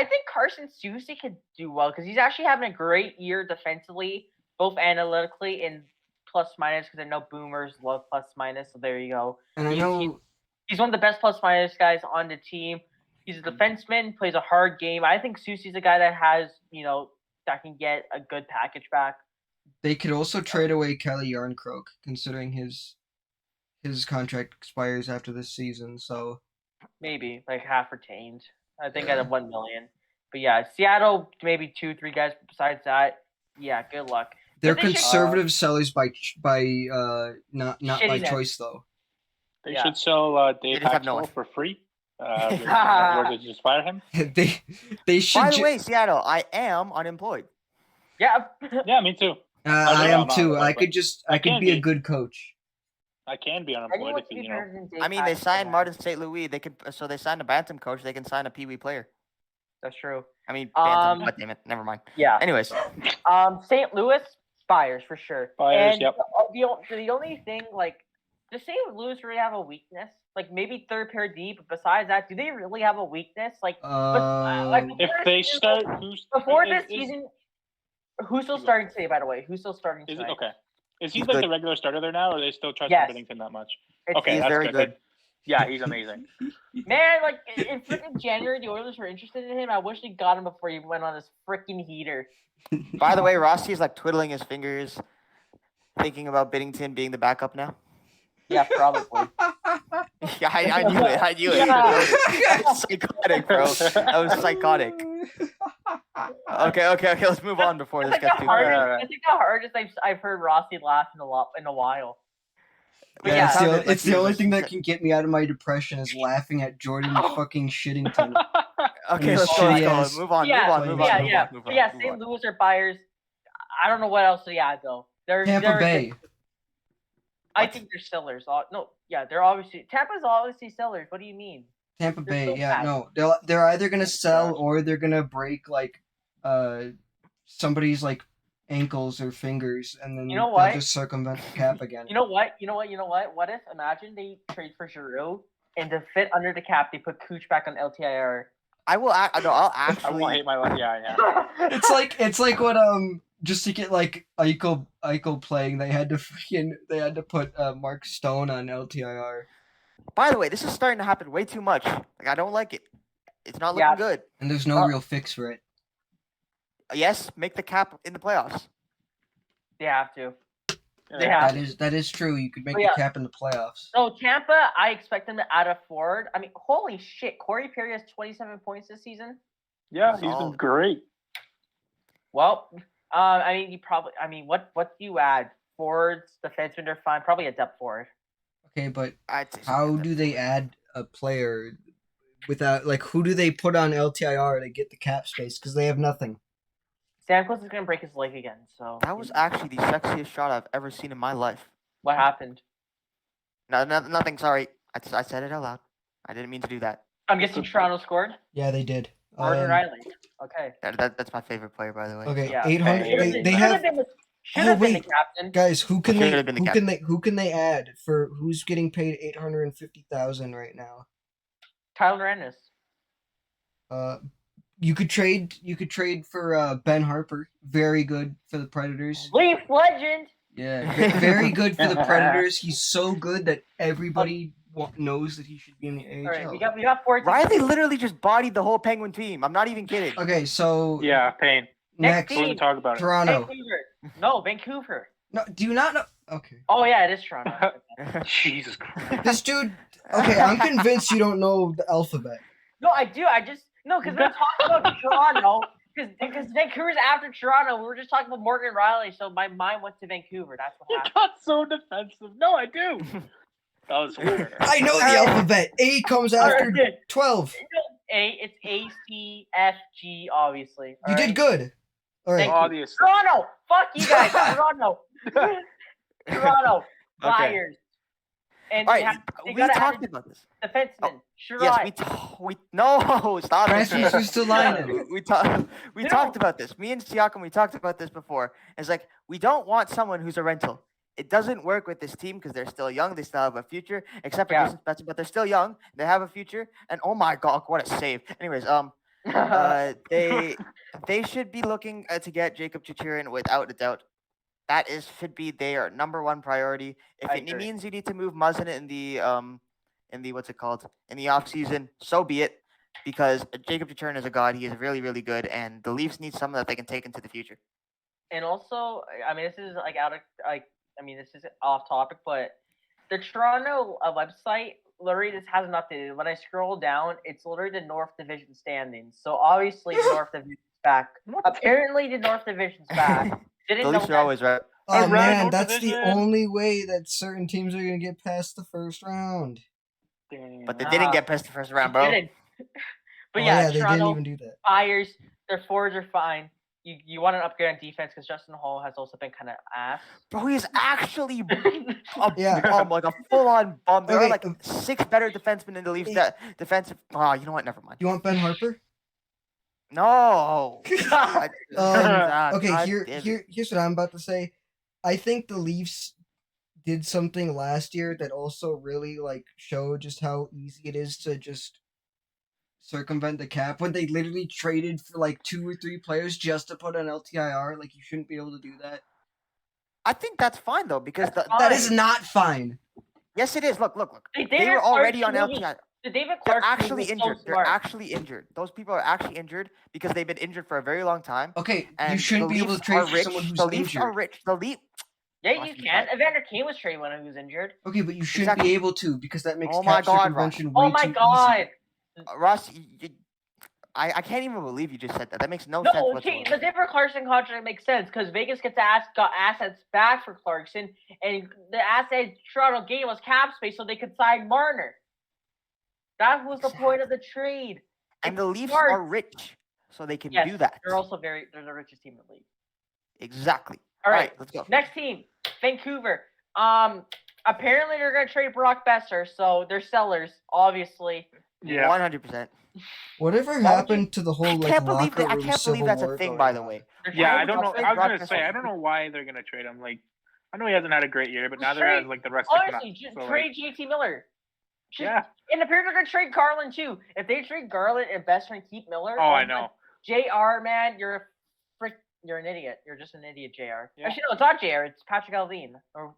Speaker 1: think Carson Soucy could do well because he's actually having a great year defensively, both analytically and plus minus. Because I know boomers love plus minus, so there you go.
Speaker 2: And I know
Speaker 1: he's one of the best plus minus guys on the team. He's a defenseman, plays a hard game. I think Soucy's a guy that has that can get a good package back.
Speaker 2: They could also trade away Kelly Yarncroke, considering his contract expires after this season, so
Speaker 1: maybe half retained. I think at $1 million. But yeah, Seattle maybe 2-3 guys. Besides that, yeah, good luck.
Speaker 2: They're conservative sellers by not by choice though.
Speaker 4: They should sell Dave Haxtell for free. Or they just fire him.
Speaker 2: They should.
Speaker 3: By the way, Seattle, I am unemployed.
Speaker 1: Yeah.
Speaker 4: Yeah, me too.
Speaker 2: I am too. I could be a good coach.
Speaker 4: I can be unemployed
Speaker 3: I mean, they signed Martin St. Louis. They signed a Bantam coach. They can sign a Pee Wee player.
Speaker 1: That's true.
Speaker 3: I mean, Bantam. God damn it. Never mind.
Speaker 1: Yeah.
Speaker 3: Anyways.
Speaker 1: St. Louis buyers for sure.
Speaker 4: Buyers.
Speaker 1: And
Speaker 4: yep.
Speaker 1: The only thing does St. Louis really have a weakness? Maybe third pair deep, but besides that, do they really have a weakness?
Speaker 4: If they start
Speaker 1: before this season, who's still starting today? By the way, who's still starting today?
Speaker 4: Okay. Is he the regular starter there now, or are they still trusting Binnington that much? Okay, that's
Speaker 3: very good.
Speaker 4: Yeah, he's amazing.
Speaker 1: Man, in freaking January, the Oilers were interested in him. I wish they got him before he went on this freaking heater.
Speaker 3: By the way, Rossi's twiddling his fingers, thinking about Binnington being the backup now.
Speaker 1: Yeah, probably.
Speaker 3: Yeah, I knew it. I knew it. That was psychotic, bro. That was psychotic. Okay. Let's move on before this gets too far.
Speaker 1: I think the hardest I've heard Rossi laugh in a while. But
Speaker 2: it's the only thing that can get me out of my depression is laughing at Jordan fucking Shittington.
Speaker 3: Okay, let's go. Move on.
Speaker 1: St. Louis are buyers. I don't know what else to add though.
Speaker 2: Tampa Bay.
Speaker 1: I think they're sellers. They're obviously Tampa's obviously sellers. What do you mean?
Speaker 2: Tampa Bay, no. They're either gonna sell or they're gonna break somebody's ankles or fingers, and then they'll just circumvent the cap again.
Speaker 1: You know what? What if imagine they trade for Giroux and to fit under the cap they put Cooch back on LTIR?
Speaker 3: I'll actually.
Speaker 4: I won't hate my life. Yeah.
Speaker 2: It's like what just to get Eichel playing, they had to put Mark Stone on LTIR.
Speaker 3: By the way, this is starting to happen way too much. I don't like it. It's not looking good.
Speaker 2: And there's no real fix for it.
Speaker 3: Yes, make the cap in the playoffs.
Speaker 1: They have to.
Speaker 2: That is true. You could make the cap in the playoffs.
Speaker 1: So Tampa, I expect them to add a forward. I mean, holy shit! Corey Perry has 27 points this season.
Speaker 4: Yeah, he's been great.
Speaker 1: Well, what do you add? Forwards, defensemen are fine. Probably a depth forward.
Speaker 2: Okay, but how do they add a player without who do they put on LTIR to get the cap space? Because they have nothing.
Speaker 1: Stamkos is gonna break his leg again. So
Speaker 3: that was actually the sexiest shot I've ever seen in my life.
Speaker 1: What happened?
Speaker 3: No, nothing. Sorry, I said it out loud. I didn't mean to do that.
Speaker 1: I'm guessing Toronto scored.
Speaker 2: Yeah, they did.
Speaker 1: Morgan Riley. Okay.
Speaker 3: That's my favorite player, by the way.
Speaker 2: Okay,
Speaker 1: yeah.
Speaker 2: 800. They have.
Speaker 1: Should have been the captain.
Speaker 2: Guys, who can they add for who's getting paid $850,000 right now?
Speaker 1: Tyler Ennis.
Speaker 2: You could trade for Ben Harper. Very good for the Predators.
Speaker 1: Leaf legend.
Speaker 2: Yeah, very good for the Predators. He's so good that everybody knows that he should be in the AHL.
Speaker 1: All right, we got 14.
Speaker 3: Riley literally just bodied the whole Penguin team. I'm not even kidding.
Speaker 2: Okay, so
Speaker 4: Yeah, pain.
Speaker 2: next
Speaker 1: team.
Speaker 4: We'll talk about it.
Speaker 2: Toronto.
Speaker 1: Vancouver. No, Vancouver.
Speaker 2: No, do you not know? Okay.
Speaker 1: Oh yeah, it is Toronto.
Speaker 4: Jesus Christ.
Speaker 2: This dude. Okay, I'm convinced you don't know the alphabet.
Speaker 1: No, I do. Because we're talking about Toronto. Because Vancouver's after Toronto. We were just talking about Morgan Riley, so my mind went to Vancouver. That's what
Speaker 4: You
Speaker 1: happened.
Speaker 4: got so defensive. No, I do. That was weird.
Speaker 2: I know the alphabet. A comes after 12.
Speaker 1: It's A, C, F, G, obviously.
Speaker 2: You did good. All right.
Speaker 4: Obviously.
Speaker 1: Toronto! Fuck you guys! Toronto! Toronto! Flyers. And
Speaker 3: All right, we talked about this.
Speaker 1: Defenseman.
Speaker 3: Yes, no, stop it.
Speaker 2: Francis Ristolainen.
Speaker 3: we talked about this. Me and Siakam, we talked about this before. It's like, we don't want someone who's a rental. It doesn't work with this team because they're still young. They still have a future, except for Jason Spezza, but they're still young. They have a future. And oh my God, what a save. Anyways, they should be looking to get Jacob Chichirin without a doubt. That should be their number one priority. If it means you need to move Muzzin in the what's it called, in the off season, so be it. Because Jacob Chichirin is a god. He is really, really good, and the Leafs need someone that they can take into the future.
Speaker 1: And also, I mean, this is this is off topic, but the Toronto website literally just hasn't updated. When I scroll down, it's literally the North Division standings. So obviously, the North Division's back. Apparently, the North Division's back.
Speaker 3: The Leafs are always right.
Speaker 2: Oh man, that's the only way that certain teams are gonna get past the first round.
Speaker 3: But they didn't get past the first round, bro.
Speaker 1: But
Speaker 2: they
Speaker 1: Toronto,
Speaker 2: didn't even do that.
Speaker 1: Flyers, their forwards are fine. You want an upgrade on defense because Justin Hall has also been kind of ass.
Speaker 3: Bro, he's actually
Speaker 2: Yeah.
Speaker 3: bum, like a full-on bum. There are like 6 better defensemen in the Leafs. Defensive. Oh, you know what? Never mind.
Speaker 2: You want Ben Harper?
Speaker 3: No.
Speaker 2: Okay, here's what I'm about to say. I think the Leafs did something last year that also really showed just how easy it is to just circumvent the cap when they literally traded for 2 or 3 players just to put an LTIR. You shouldn't be able to do that.
Speaker 3: I think that's fine though because
Speaker 2: that is not fine.
Speaker 3: Yes, it is. Look.
Speaker 1: They
Speaker 3: were already on LTIR.
Speaker 1: David
Speaker 3: They're
Speaker 1: Clark
Speaker 3: actually injured.
Speaker 1: So
Speaker 3: They're actually injured. Those people are actually injured because they've been injured for a very long time.
Speaker 2: Okay,
Speaker 3: and
Speaker 2: you shouldn't be able to trade for someone who's
Speaker 3: injured. The
Speaker 2: Leafs
Speaker 3: are rich. The Leafs.
Speaker 1: Yeah, you can. Evander Kane was traded when he was injured.
Speaker 2: Okay, but you shouldn't be able to because that makes
Speaker 3: cap
Speaker 2: circumvention way too
Speaker 1: God.
Speaker 2: easy.
Speaker 3: Ross, I can't even believe you just said that. That makes no sense whatsoever.
Speaker 1: The David Clarkson contract makes sense because Vegas got assets back for Clarkson, and the assets Toronto gave us cap space so they could sign Marner. That was the point of the trade.
Speaker 3: And the Leafs are rich, so they can do that.
Speaker 1: They're also they're the richest team in the league.
Speaker 3: Exactly.
Speaker 1: All right,
Speaker 3: let's go.
Speaker 1: Next team, Vancouver. Apparently they're gonna trade Brock Besser, so they're sellers, obviously.
Speaker 4: Yeah,
Speaker 3: 100%.
Speaker 2: Whatever happened to the whole
Speaker 3: I can't believe that's a thing, by the way.
Speaker 4: Yeah, I don't know. I was gonna say I don't know why they're gonna trade him. I know he hasn't had a great year, but now they're as the rest of
Speaker 1: honestly, trade JT Miller.
Speaker 4: Yeah.
Speaker 1: And apparently they're gonna trade Garland too. If they trade Garland and Besser and keep Miller,
Speaker 4: I know.
Speaker 1: JR, man, you're an idiot. You're just an idiot, JR. Yeah. Actually, no, it's not JR. It's Patrick Alvin or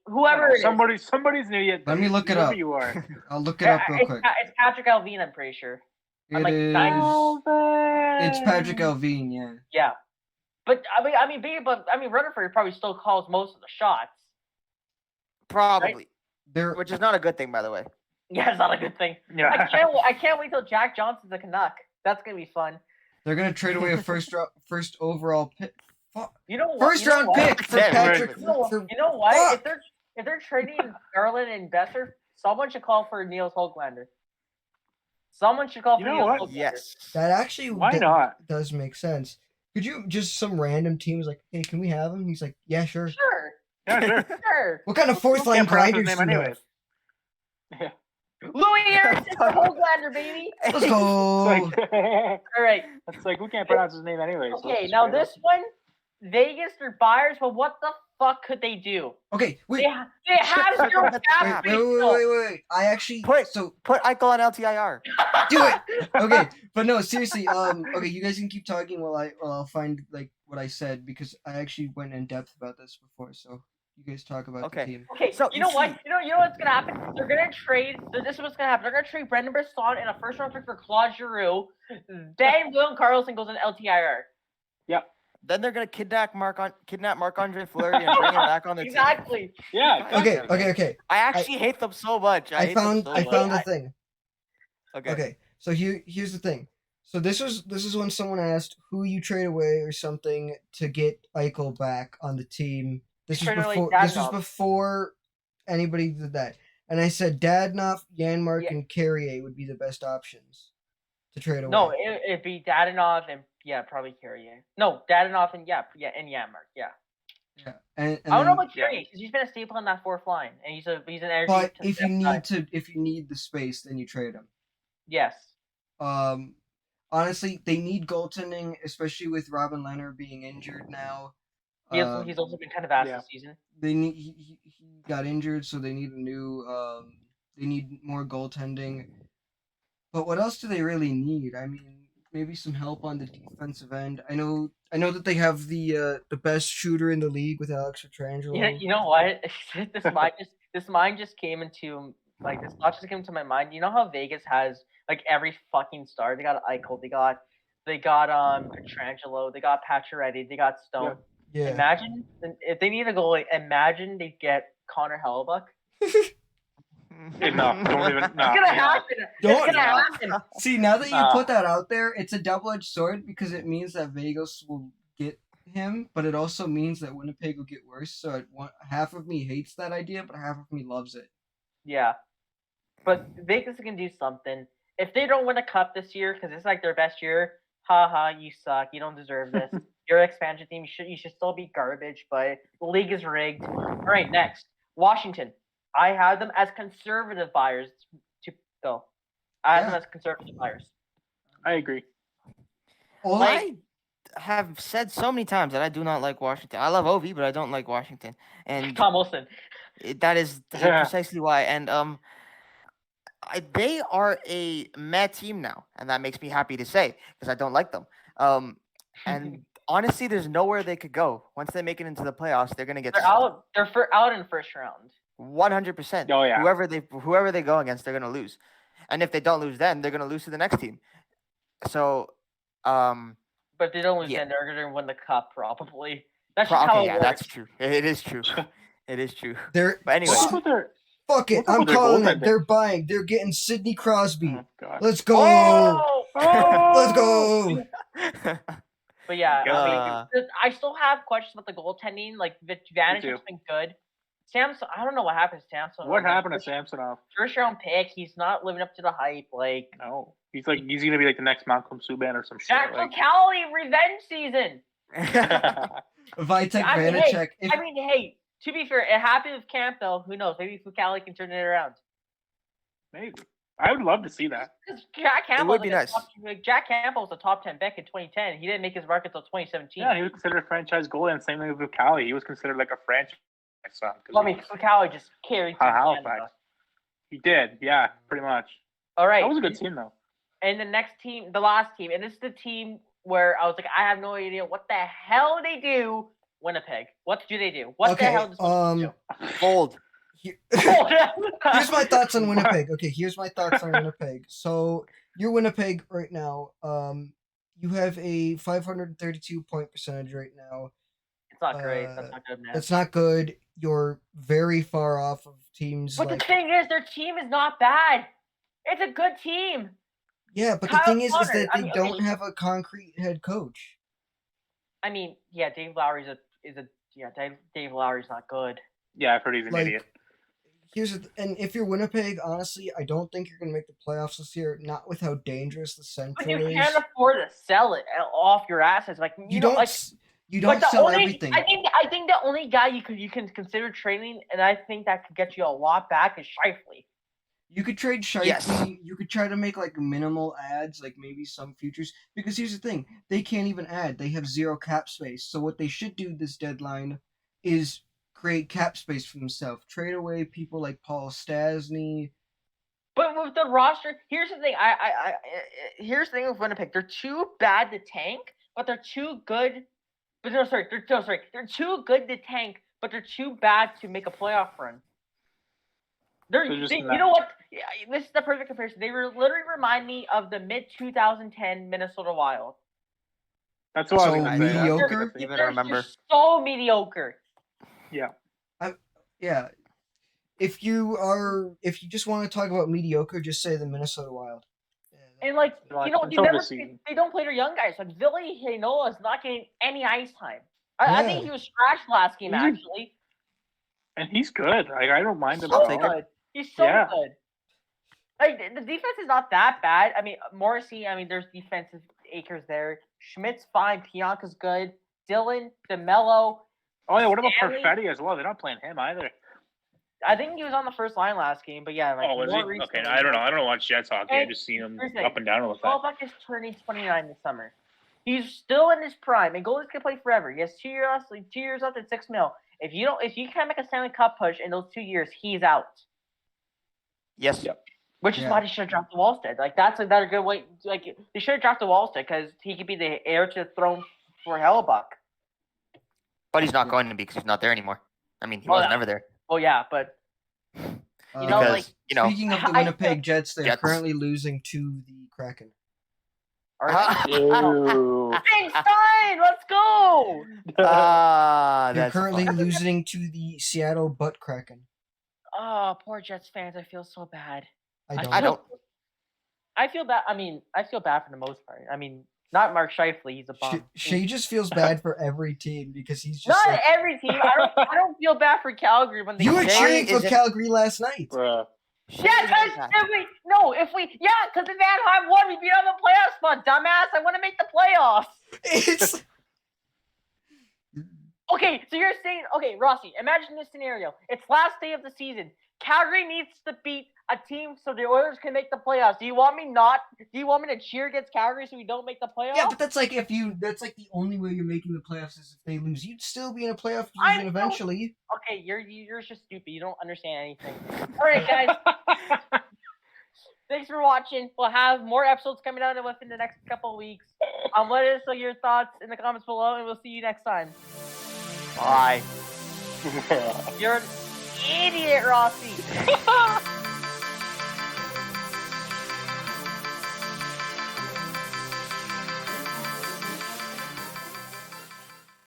Speaker 1: whoever it is.
Speaker 4: Somebody's an idiot.
Speaker 2: Let me look it up.
Speaker 4: You are.
Speaker 2: I'll look it up real quick.
Speaker 1: It's Patrick Alvin, I'm pretty sure.
Speaker 2: It's Patrick Alvin, yeah.
Speaker 1: Yeah, but I mean, Rutherford probably still calls most of the shots.
Speaker 3: Probably.
Speaker 2: Right?
Speaker 3: Which is not a good thing, by the way.
Speaker 1: Yeah, it's not a good thing.
Speaker 4: Yeah.
Speaker 1: I can't wait till Jack Johnson's a Canuck. That's gonna be fun.
Speaker 2: They're gonna trade away a first overall pick.
Speaker 1: You know what?
Speaker 2: First round pick for Patrick.
Speaker 1: You know what? If they're trading Garland and Besser, someone should call for Niels Höglander. Someone should call for Niels Höglander.
Speaker 3: Yes.
Speaker 2: That actually
Speaker 4: does
Speaker 2: make sense. Could you just some random teams hey, can we have him? He's like, yeah, sure.
Speaker 1: Sure.
Speaker 4: Yeah, sure.
Speaker 2: What kind of fourth line grinders do you have?
Speaker 4: Yeah.
Speaker 1: Louis Erickson for Höglander, baby.
Speaker 2: Let's go.
Speaker 1: All right.
Speaker 4: It's we can't pronounce his name anyway.
Speaker 1: Okay, now this one, Vegas, they're buyers, but what the fuck could they do?
Speaker 2: Okay, wait.
Speaker 1: They have zero cap space.
Speaker 2: Wait. I actually
Speaker 3: put Eichel on LTIR.
Speaker 2: Do it. Okay, but no, seriously. Okay, you guys can keep talking while I'll find what I said because I actually went in depth about this before. So you guys talk about
Speaker 3: Okay.
Speaker 2: the team.
Speaker 1: Okay,
Speaker 3: So,
Speaker 1: you know
Speaker 3: you
Speaker 1: what?
Speaker 3: see-
Speaker 1: You know what's gonna happen? They're gonna trade. This is what's gonna happen. They're gonna trade Brendan Brisson and a first round pick for Claude Giroux. Then William Karlsson goes in LTIR.
Speaker 4: Yep.
Speaker 3: Then they're gonna kidnap Marc-Andre Fleury and bring him back on the team.
Speaker 1: Exactly.
Speaker 4: Yeah.
Speaker 2: Okay.
Speaker 3: I actually hate them so much. I
Speaker 2: found
Speaker 3: much.
Speaker 2: the thing. Okay. So here's the thing. So this is when someone asked who you trade away or something to get Eichel back on the team. This was before anybody did that. And I said Dadonov, Janmark, and Carrier would be the best options to trade away.
Speaker 1: No, it'd be Dadonov and probably Carrier. No, Dadonov and and Janmark. Yeah.
Speaker 2: Yeah, and
Speaker 1: I don't know about Carrier because he's been a staple in that fourth line, and he's an energy.
Speaker 2: But if you need the space, then you trade him.
Speaker 1: Yes.
Speaker 2: Honestly, they need goaltending, especially with Robin Lehner being injured now.
Speaker 1: He's also been kind of ass this season.
Speaker 2: They need he got injured, so they need a new. They need more goaltending. But what else do they really need? I mean, maybe some help on the defensive end. I know that they have the best shooter in the league with Alex Pietrangelo.
Speaker 1: Yeah, you know what? this mind just came into this thought just came to my mind. You know how Vegas has like every fucking star. They got Eichel. They got Pietrangelo. They got Pacioretty. They got Stone.
Speaker 2: Yeah.
Speaker 1: Imagine if they need a goalie. Imagine they get Connor Hellebuck.
Speaker 4: No, don't even. No,
Speaker 1: it's gonna happen. It's gonna happen.
Speaker 2: See, now that you put that out there, it's a double-edged sword because it means that Vegas will get him, but it also means that Winnipeg will get worse. So half of me hates that idea, but half of me loves it.
Speaker 1: Yeah, but Vegas can do something. If they don't win a cup this year, because it's like their best year, haha, you suck. You don't deserve this. You're an expansion team. You should still be garbage, but the league is rigged. All right, next, Washington. I have them as conservative buyers to go. I have them as conservative buyers.
Speaker 4: I agree.
Speaker 3: I have said so many times that I do not like Washington. I love Ovi, but I don't like Washington. And
Speaker 1: Tom Wilson.
Speaker 3: That is precisely why. And they are a meh team now, and that makes me happy to say because I don't like them. And honestly, there's nowhere they could go. Once they make it into the playoffs, they're gonna get.
Speaker 1: They're out. They're out in the first round.
Speaker 3: 100%.
Speaker 4: Oh yeah.
Speaker 3: Whoever they go against, they're gonna lose. And if they don't lose, then they're gonna lose to the next team. So,
Speaker 1: But if they don't lose, then they're gonna win the cup probably. That's just how it works.
Speaker 3: That's true. It is true. It is true.
Speaker 2: But
Speaker 3: anyway,
Speaker 2: fuck it. I'm calling it. They're buying. They're getting Sidney Crosby.
Speaker 4: Oh, God.
Speaker 2: Let's go. Let's go.
Speaker 1: But yeah, I still have questions about the goaltending. Like Vanish has been good. Samson, I don't know what happened to Samson.
Speaker 4: What happened to Samsonov?
Speaker 1: First round pick. He's not living up to the hype. Like
Speaker 4: no, he's gonna be like the next Malcolm Subban or some shit.
Speaker 1: Jack Cali revenge season.
Speaker 2: Vitek Vanacek.
Speaker 1: Hey, to be fair, it happened with Campbell. Who knows? Maybe Fucali can turn it around.
Speaker 4: Maybe. I would love to see that.
Speaker 1: Jack Campbell
Speaker 3: would be nice.
Speaker 1: Jack Campbell was a top 10 pick in 2010. He didn't make his mark until 2017.
Speaker 4: Yeah, he was considered a franchise goalie, and same thing with Fucali. He was considered like a franchise son.
Speaker 1: Well, I mean, Fucali just carried
Speaker 4: Halifax. He did, yeah, pretty much.
Speaker 1: All right.
Speaker 4: That was a good team, though.
Speaker 1: And the next team, the last team, and this is the team where I was like, I have no idea what the hell they do. Winnipeg. What do they do? What the hell does Winnipeg do?
Speaker 3: Fold.
Speaker 2: Here's my thoughts on Winnipeg. Okay, here's my thoughts on Winnipeg. So you're Winnipeg right now. You have a 532 point percentage right now.
Speaker 1: It's not great. That's not good, man.
Speaker 2: That's not good. You're very far off of teams.
Speaker 1: But the thing is, their team is not bad. It's a good team.
Speaker 2: Yeah, but the thing is that they don't have a concrete head coach.
Speaker 1: I mean, yeah, Dave Lowry's Dave Lowry's not good.
Speaker 4: Yeah, I've heard he's an idiot.
Speaker 2: And if you're Winnipeg, honestly, I don't think you're going to make the playoffs this year. Not with how dangerous the Central is.
Speaker 1: But you can't afford to sell it off your assets. Like you don't sell
Speaker 2: everything.
Speaker 1: I think the only guy you can consider trading, and I think that could get you a lot back, is Scheifele.
Speaker 2: You could trade Scheifele. Yes. You could try to make like minimal ads, like maybe some futures. Because here's the thing: they can't even add. They have zero cap space. So what they should do this deadline is create cap space for themselves. Trade away people like Paul Stastny.
Speaker 1: But with the roster, here's the thing. Here's the thing with Winnipeg. They're too bad to tank, but they're too good. But they're too good to tank, but they're too bad to make a playoff run.
Speaker 4: just
Speaker 1: You
Speaker 4: not-
Speaker 1: know what? Yeah, this is the perfect comparison. They literally remind me of the mid-2010 Minnesota Wild.
Speaker 4: That's what I was
Speaker 2: So
Speaker 4: gonna say. That's
Speaker 2: mediocre?
Speaker 4: what I was
Speaker 3: Even
Speaker 1: They're
Speaker 3: remember.
Speaker 1: so mediocre.
Speaker 4: Yeah.
Speaker 2: Yeah. If you just want to talk about mediocre, just say the Minnesota Wild.
Speaker 1: And like
Speaker 4: Until this season.
Speaker 1: they don't play their young guys. Like Ville Heinola is not getting any ice time. I think
Speaker 2: Yeah.
Speaker 1: he was trashed last game
Speaker 4: He's a-
Speaker 1: actually.
Speaker 4: And he's good. Like, I don't mind him
Speaker 1: So
Speaker 4: at all.
Speaker 1: good. He's so
Speaker 4: Yeah.
Speaker 1: good. Like the defense is not that bad. I mean Morrissey. I mean there's defensive acres there. Schmidt's fine. Pionka's good. Dylan, DeMello.
Speaker 4: Oh yeah, what about
Speaker 1: Stanley?
Speaker 4: Perfetti as well? They're not playing him either.
Speaker 1: I think he was on the first line last game, but yeah. Like,
Speaker 4: Oh, was he?
Speaker 1: more
Speaker 4: Okay,
Speaker 1: recently-
Speaker 4: I don't know. I don't watch Jets hockey. I
Speaker 1: Hey,
Speaker 4: just seen him
Speaker 1: here's the thing.
Speaker 4: up and down all the time.
Speaker 1: Hellebuyck is turning 29 this summer. He's still in his prime, and goalies can play forever. He has 2 years left at $6 million. If you can't make a Stanley Cup push in those 2 years, he's out.
Speaker 3: Yes.
Speaker 4: Yep.
Speaker 1: Which is
Speaker 2: Yeah.
Speaker 1: why they should have dropped the Wallstead. Like that's a good way. Like they should have dropped the Wallstead because he could be the heir to the throne for Hellebuck.
Speaker 3: But he's not going to be because he's not there anymore. I mean, he
Speaker 1: Oh,
Speaker 3: wasn't
Speaker 1: yeah.
Speaker 3: ever there.
Speaker 1: Well, yeah, but
Speaker 2: You
Speaker 1: know,
Speaker 3: Because,
Speaker 1: like,
Speaker 2: speaking of the
Speaker 1: I-
Speaker 2: Winnipeg Jets, they're
Speaker 3: Jets.
Speaker 2: currently losing to the Kraken.
Speaker 1: all right.
Speaker 4: Ew.
Speaker 1: Hey, Stein, let's go.
Speaker 3: Ah,
Speaker 2: They're
Speaker 3: that's
Speaker 2: currently
Speaker 3: fun.
Speaker 2: losing to the Seattle Butt Kraken.
Speaker 1: Oh, poor Jets fans. I feel so bad.
Speaker 3: I don't.
Speaker 1: I feel bad. I mean, I feel bad for the most part. I mean, not Mark Scheifele. He's a bum.
Speaker 2: Shea just feels bad for every team because he's just
Speaker 1: Not
Speaker 2: like,
Speaker 1: every team. I don't feel bad for Calgary when they
Speaker 2: you were
Speaker 1: win.
Speaker 2: cheering for
Speaker 3: isn't-
Speaker 2: Calgary last night.
Speaker 4: Bruh.
Speaker 1: Yeah, because if Anaheim won, we'd be on the playoff spot, dumbass. I want to make the playoffs.
Speaker 2: It's
Speaker 1: Okay, so you're saying, okay, Rossi, imagine this scenario. It's last day of the season. Calgary needs to beat a team so the Oilers can make the playoffs. Do you want me to cheer against Calgary so we don't make the playoffs?
Speaker 2: yeah, but that's like that's like the only way you're making the playoffs is if they lose. You'd still be in a playoff
Speaker 1: I
Speaker 2: position
Speaker 1: know.
Speaker 2: eventually.
Speaker 1: Okay, you're just stupid. You don't understand anything. All right, guys. Thanks for watching. We'll have more episodes coming out within the next couple of weeks. Let us know your thoughts in the comments below, and we'll see you next time.
Speaker 3: Bye.
Speaker 1: You're an idiot, Rossi.